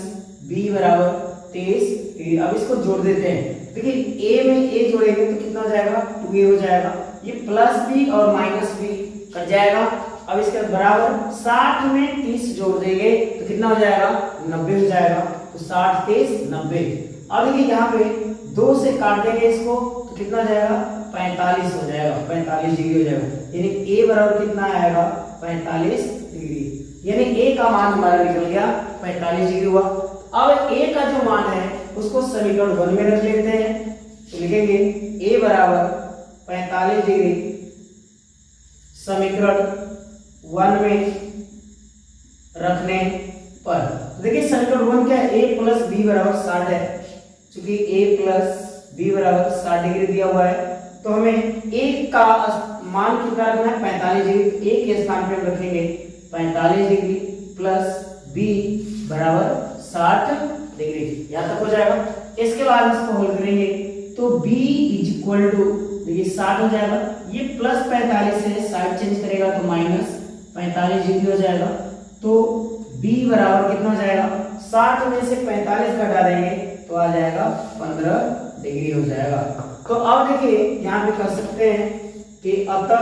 बी बराबर 30 डिग्री। अब इसको जोड़ देते हैं। देखिए a में a जोड़ेंगे तो कितना हो जाएगा, 2a हो जाएगा, ये प्लस बी और माइनस बी कट जाएगा। अब इसके बराबर 60 में 30 जोड़ देंगे तो कितना हो जाएगा, 90 हो जाएगा। तो 60 30 90। अब देखिए यहाँ पे 2 से काट देंगे इसको तो कितना हो जाएगा, 45 हो जाएगा, 45 डिग्री हो जाएगा। यानी a बराबर कितना आएगा, 45 डिग्री। यानी a का मान हमारा निकल गया 45 डिग्री हुआ। अब a का जो मान है उसको समीकरण 1 में रख लेते हैं, तो लिखेंगे a बराबर 45 डिग्री समीकरण 1 में रखने पर। तो देखिए समीकरण 1 क्या है, a प्लस बी बराबर 60 है। चूंकि a प्लस बी बराबर 60 डिग्री दिया हुआ है तो हमें a का मान कितना रखना है, 45 डिग्री। a के स्थान पे हम रखेंगे 45 डिग्री प्लस b बराबर 60 डिग्री, यहाँ तक हो जाएगा। इसके बाद इसको हल करेंगे तो b इज इक्वल टू, देखिए 60 हो जाएगा, ये प्लस 45 से साइड चेंज करेगा तो माइनस 45 डिग्री हो जाएगा। तो b बराबर कितना हो जाएगा, 60 में से 45 घटा देंगे तो आ जाएगा 15 डिग्री हो जाएगा। तो अब देखिए यहाँ पे कर सकते हैं कि अतः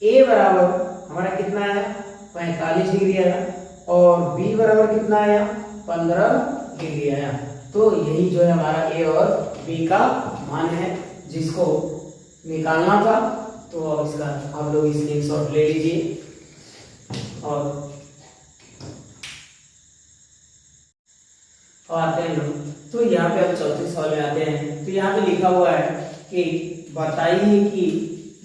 a बराबर हमारा कितना आया, 45 डिग्री आया, और b बराबर कितना आया, 15 डिग्री आया। तो यही जो है हमारा a और b का मान है जिसको निकालना था। तो अब इसका आप लोग स्क्रीनशॉट ले लीजिए और आते हैं लोग। तो यहाँ पे अब चौथे सवाल में आते हैं। तो यहाँ पे लिखा हुआ है कि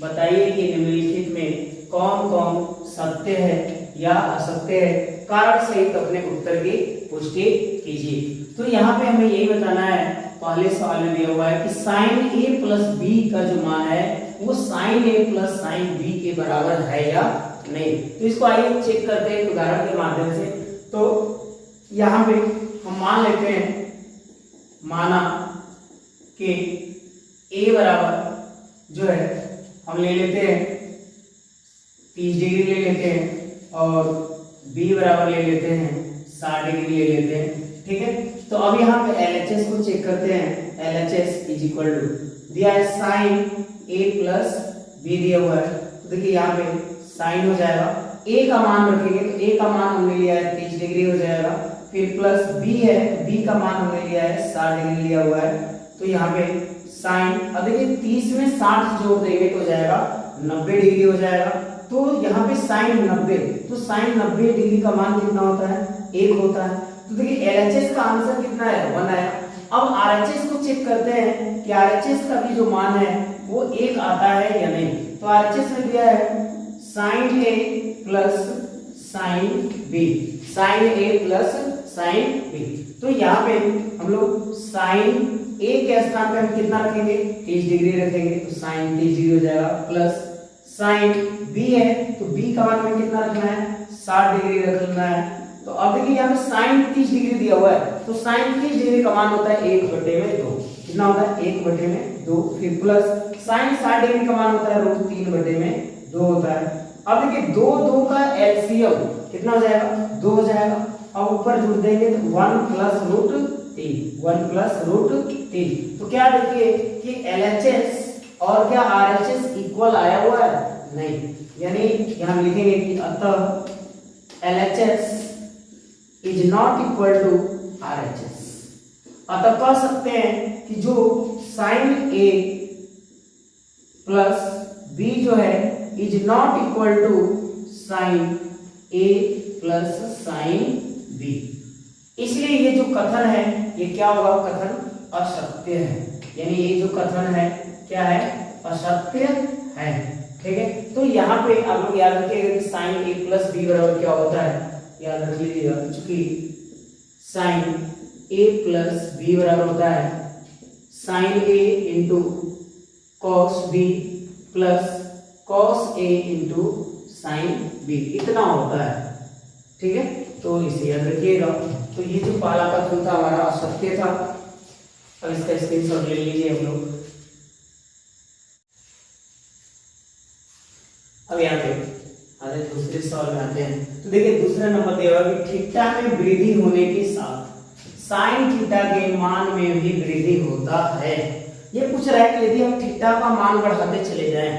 बताइए कि निम्नलिखित में कौन कौन सत्य है या असत्य है, कारण सहित अपने उत्तर की पुष्टि कीजिए। तो यहाँ पे हमें यही बताना है, पहले सवाल में दिया हुआ है कि साइन a प्लस बी का जो मान है वो sine a plus sine b के बराबर है या नहीं। तो इसको आइए चेक करते हैं उदाहरण के माध्यम से। तो यहाँ पे हम मान लेते हैं, माना कि a बराबर जो है हम ले लेते हैं 30 डिग्री ले लेते हैं और b बराबर ले लेते हैं 60 डिग्री ले लेते हैं, ठीक है। तो अब यहाँ पे LHS को चेक करते हैं। LHS इज इक्वल टू दिया है साइन a प्लस b दिया हुआ है, तो देखिए यहाँ पे साइन हो जाएगा, a का मान रखेंगे तो a का मान हमने लिया है 30 डिग्री हो जाएगा, फिर प्लस b है, b का मान हमने लिया है 60 डिग्री लिया हुआ है, तो यहाँ पे साइन, अब देखिए 30 में 60 जोड़ देंगे तो हो जाएगा 90 डिग्री हो जाएगा। तो यहाँ पे साइन 90, तो साइन 90 डिग्री का मान कितना होता है, 1 होता है। तो देखिए LHS का आंसर कितना है, 1 आया। अब RHS को चेक करते हैं कि RHS का भी जो मान है वो 1 आता है या नहीं। तो RHS में दिया है sine A plus sine B, sine A plus sine B। तो यहाँ पे हम लोग साइन A के स्थान पे हम कितना रखेंगे, 30 डिग्री रखेंगे, तो साइन 30 डिग्री हो जाएगा, प्लस साइन B है तो B का मान हमें कितना रखना है, 60 डिग्री रखना है। तो अब देखिए यहाँ पे साइन 30 डिग्री दिया हुआ है, तो साइन 30 डिग्री का मान होता है 1/2, कितना होता है 1/2, फिर प्लस साइन 60 डिग्री का मान होता है √3/2 होता है। अब देखिए 2 का एलसीएम कितना हो जाएगा, 2 हो जाएगा। अब ऊपर जोड़ देंगे तो 1 प्लस √3। तो क्या देखिए कि LHS और क्या RHS इक्वल आया हुआ है, नहीं, यानी यहाँ लिखेंगे कि अतः LHS is not equal to RHS। अतः कह सकते हैं कि जो साइन A प्लस B जो है is not equal to sine A plus sine B। इसलिए ये जो कथन है ये क्या होगा, कथन असत्य है, यानी ये जो कथन है क्या है, असत्य है, ठीक है। तो यहाँ पे आप लोग याद रखिएगा कि साइन A प्लस B बराबर क्या होता है, याद रख लीजिएगा, चूंकि साइन ए प्लस बी बराबर होता है sine A into cos B plus cos A into sine B, इतना होता है। ठीक है, तो इसे याद रखिएगा। तो ये जो पहला कथन था हमारा असत्य था। अब इसका स्क्रीनशॉट ले लीजिए हम लोग। अब यहाँ पे आगे दूसरे सवाल में आते हैं। तो देखिए दूसरा नंबर दिया हुआ कि थीटा में वृद्धि होने के साथ साइन थीटा के मान में भी वृद्धि होता है। ये पूछ रहा है कि यदि हम थीटा का मान बढ़ाते चले जाएं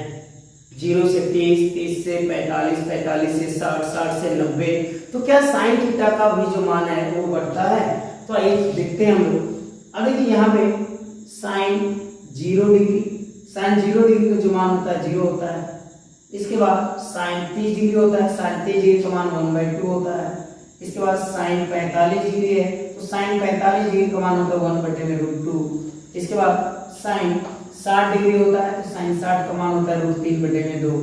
0 से 30, 30 से 45, 45 से 60, 60 से 90, तो क्या साइन थीटा का भी जो मान है वो बढ़ता है? तो आइए देखते हैं हम लोग। अब देखिए यहाँ पे साइन 0 डिग्री, साइन 0 डिग्री का जो मान होता है 0 होता है। इसके बाद साइन 30 डिग्री होता है, साइन 30 डिग्री का मान 1/2 होता है। इसके बाद साइन 45 डिग्री है, तो साइन 45 डिग्री का मान होता है 1/√2। इसके बाद साइन 60 डिग्री होता है, तो साइन 60 का मान होता है √3/2।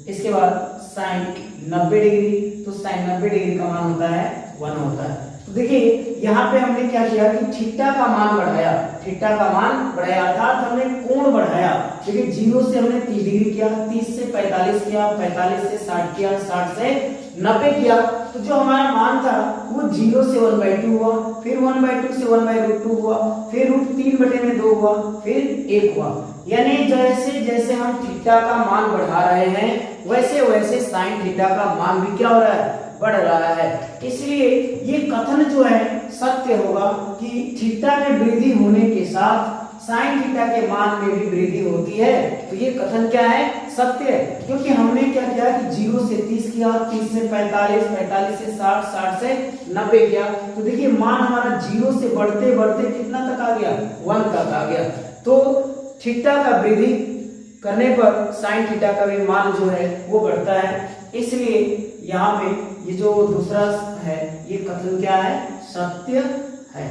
इसके बाद साइन 90 डिग्री, तो साइन 90 डिग्री का मान होता है 1 होता है। तो देखिए यहाँ पे हमने क्या किया कि थीटा का मान बढ़ाया, थीटा का मान बढ़ाया अर्थात हमने कोण बढ़ाया। देखिए 0 से हमने 30 डिग्री किया, 30 से 45 किया, 45 से 60 किया, 60 से 90 किया। तो जो हमारा मान था वो 0 से 1/2 हुआ, फिर 1/2 से 1/√2 हुआ, फिर √3/2 हुआ, फिर 1 हुआ। यानी जैसे जैसे हम थीटा का मान बढ़ा रहे हैं वैसे वैसे साइन थीटा का मान भी क्या हो रहा है? बढ़ रहा है। इसलिए ये कथन जो है सत्य होगा कि थीटा में वृद्धि होने के साथ साइन थीटा के मान में भी वृद्धि होती है। तो ये कथन क्या है? सत्य है, क्योंकि हमने क्या किया कि 0 से 30 किया, 30 से 45, 45 से 60, 60 से 90 किया। तो देखिए मान हमारा 0 से बढ़ते बढ़ते कितना तक आ गया? 1 तक आ गया। तो थीटा का वृद्धि करने पर साइन थीटा का भी मान जो है वो बढ़ता है। इसलिए यहाँ पे ये जो दूसरा है ये कथन क्या है? सत्य है।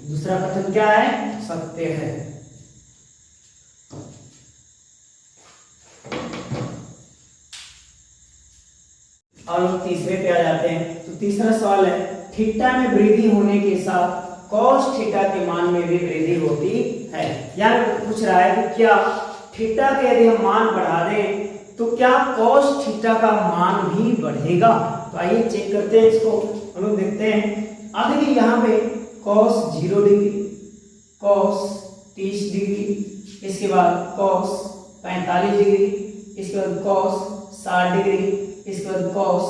दूसरा कथन क्या है? सत्य है। और हम तीसरे पे आ जाते हैं। तो तीसरा सवाल है थीटा में वृद्धि होने के साथ कॉस थीटा के मान में भी वृद्धि होती है। यार पूछ रहा है कि क्या थीटा के यदि हम मान बढ़ा दें तो क्या कॉस थीटा का मान भी बढ़ेगा? तो आइए चेक करते हैं इसको, हम लोग देखते हैं। अब देखिए यहाँ पे कॉस 0 डिग्री, कॉस 30 डिग्री, इसके बाद कॉस 45 डिग्री, इसके बाद कॉस 60 डिग्री, इसके बाद कॉस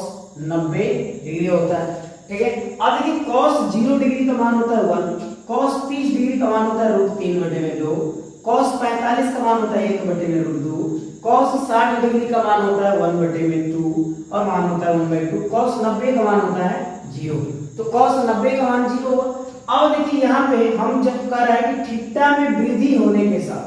90 डिग्री होता है। ठीक है, अब देखिए कॉस 0 डिग्री का मान होता है 1, कॉस 30 डिग्री का मान होता है √3/2, कॉस 45 का मान होता है 1/√2, कॉस 60 डिग्री का मान होता है 1/2 और मान होता है 1/2, कॉस 90 का मान होता है 0। तो कॉस 90 का मान 0 हुआ। अब देखिए यहाँ पे हम जब कह रहे हैं कि थीटा में वृद्धि होने के साथ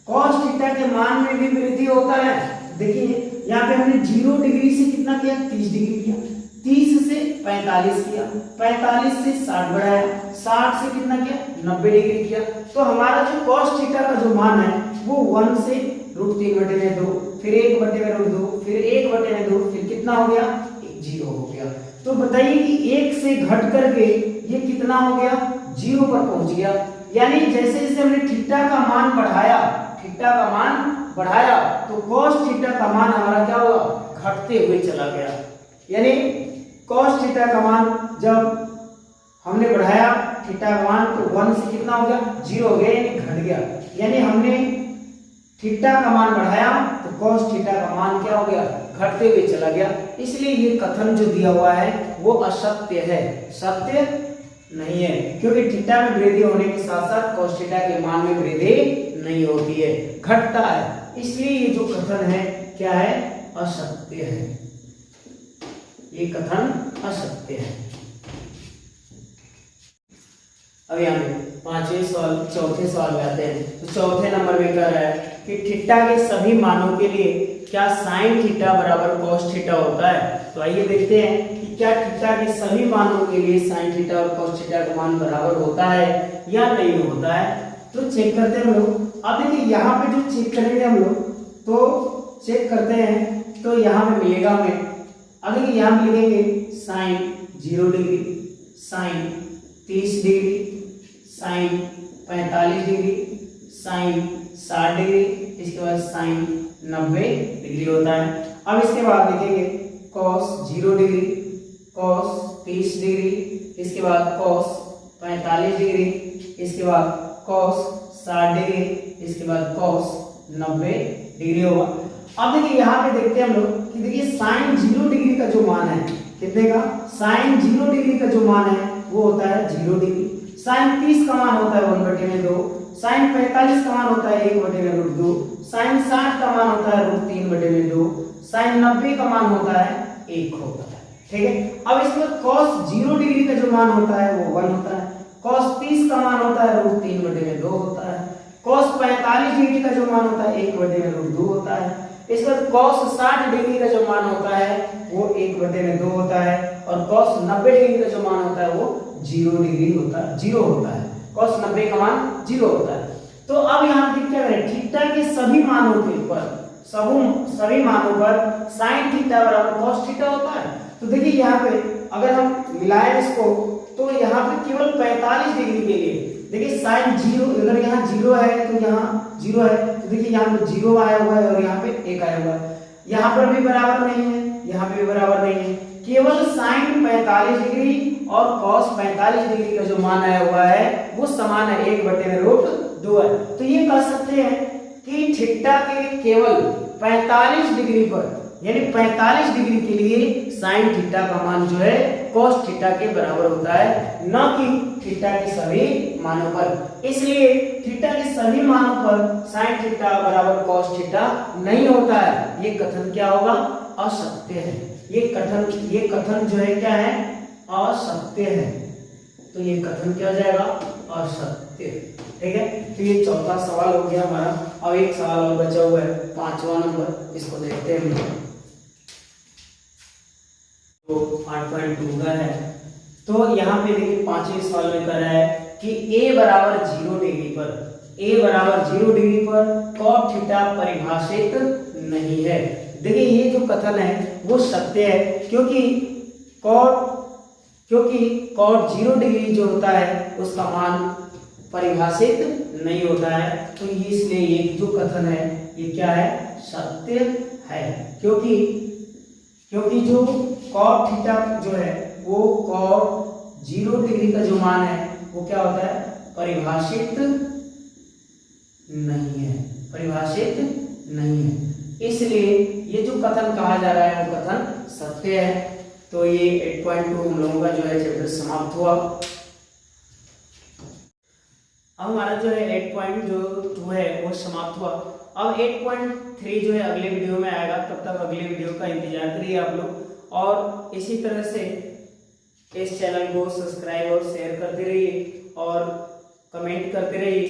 कॉस थीटा के मान में भी वृद्धि होता है। देखिए यहाँ पे हमने 0 डिग्री से कितना किया? 30 डिग्री किया, 30 से 45 किया, 45 से 60 बढ़ाया, 60 से कितना किया? 90 डिग्री किया। तो हमारा जो कॉस थीटा का जो मान है वो 1 से √3/2, फिर 1/√2, फिर 1/2, फिर कितना हो गया? 0 हो गया। तो बताइए कि 1 से घट करके ये कितना हो गया? 0 पर पहुंच गया। यानी जैसे जैसे हमने थीटा का मान बढ़ाया, थीटा का मान बढ़ाया तो कॉस थीटा का मान हमारा क्या हुआ? घटते हुए चला गया। यानी कॉस थीटा का मान जब हमने बढ़ाया थीटा का मान तो 1 से कितना हो गया? 0 हो गया, यानी घट गया। यानी हमने थीटा का मान बढ़ाया तो कॉस थीटा का मान क्या हो गया? घटते हुए चला गया। इसलिए ये कथन जो दिया हुआ है वो असत्य है, सत्य नहीं है, क्योंकि थीटा में वृद्धि होने के साथ साथ कॉस थीटा के मान में वृद्धि नहीं होती है, घटता है। इसलिए ये जो कथन है क्या है? असत्य है। ये कथन असत्य है। अब यहाँ पे पांचवें सवाल, चौथे सवाल में आते हैं। तो चौथे नंबर में कह रहा है कि थीटा के सभी मानों के लिए क्या साइन थीटा बराबर कॉस थीटा होता है? तो आइए देखते हैं कि क्या थीटा के सभी मानों के लिए साइन थीटा और कॉस थीटा का मान बराबर होता है या नहीं होता है। तो चेक करते हैं हम लोग। अब देखिए यहाँ पे जो चेक करेंगे हम लोग, तो चेक करते हैं तो यहाँ पे मिलेगा हमें। अब देखिए यहाँ पे लिखेंगे sine 0 degree, sine 30 degree, sine 45 degree, sine 60 degree, इसके बाद साइन 90 डिग्री होता है। अब इसके बाद लिखेंगे कॉस 0 डिग्री, कॉस 30 डिग्री, इसके बाद कॉस 45 डिग्री, इसके बाद कॉस 60 डिग्री, इसके बाद कॉस 90 डिग्री होगा। अब देखिए यहाँ पे देखते हैं हम लोग कि देखिए साइन 0 डिग्री का जो मान है कितने का, साइन 0 डिग्री का जो मान है वो होता है 0 डिग्री, साइन 30 का मान होता है 1/2, साइन 45 का मान होता है 1/√2, साइन 60 का मान होता है √3/2, साइन 90 का मान होता है 1 होता है। ठीक है, अब इसमें cos 0 डिग्री का जो मान होता है वो 1 होता है, cos 30 का मान होता है √3/2 होता है, cos 45 डिग्री का जो मान होता है 1/√2 होता है, इसके बाद cos 60 डिग्री का जो मान होता है वो 1/2 होता है, और cos 90 डिग्री का जो मान होता है वो 0 डिग्री होता है, 0 होता है, cos 90 का मान 0 होता है। तो अब यहाँ पे क्या करें, थीटा के सभी मानों के ऊपर सभी मानों पर sin थीटा बराबर cos थीटा होता है। तो देखिए यहाँ पे अगर हम मिलाएं इसको तो यहाँ पे केवल 45 डिग्री के लिए देखिए साइन 0, अगर यहाँ 0 है तो यहाँ 0 है, तो देखिए यहाँ पे 0 आया हुआ है और यहाँ पे 1 आया हुआ है, यहाँ पर भी बराबर नहीं है, यहाँ पे भी बराबर नहीं है, केवल साइन 45 डिग्री और cos 45 डिग्री का जो मान आया हुआ है वो समान है 1/√2 है। तो ये कह सकते हैं कि थीटा के केवल 45 डिग्री पर यानी 45 डिग्री के लिए साइन थीटा का मान जो है cos थीटा के बराबर होता है, न कि थीटा के सभी मानों पर। इसलिए थीटा के सभी मानों पर साइन थीटा बराबर cos थीटा नहीं होता है। ये कथन क्या होगा, असत्य है। ये कथन जो है क्या है, असत्य है। तो ये कथन क्या हो जाएगा, असत्य। ठीक है, तो ये चौथा सवाल हो गया हमारा। अब एक सवाल और बचा हुआ है 5वां नंबर, इसको देखते हैं। तो 8.2 का है। तो यहाँ पे देखिए 5वें सवाल में कर रहा है कि a बराबर 0 डिग्री पर cos थीटा परिभाषित नहीं है। देखिए ये जो कथन है वो सत्य है, क्योंकि cos 0 डिग्री जो होता है उसका मान परिभाषित नहीं होता है। तो इसलिए ये जो कथन है ये क्या है, सत्य है, क्योंकि जो cos थीटा जो है वो cos 0 डिग्री का जो मान है वो क्या होता है, परिभाषित नहीं है। इसलिए ये जो कथन कहा जा रहा है वो कथन सत्य है। तो ये 8.2 हम लोगों का जो है चैप्टर समाप्त हुआ। अब हमारा जो है 8.2 है वो समाप्त हुआ। अब 8.3 जो है अगले वीडियो में आएगा, तब तक अगले वीडियो का इंतजार करिए आप लोग, और इसी तरह से इस चैनल को सब्सक्राइब और शेयर करते रहिए और कमेंट करते रहिए।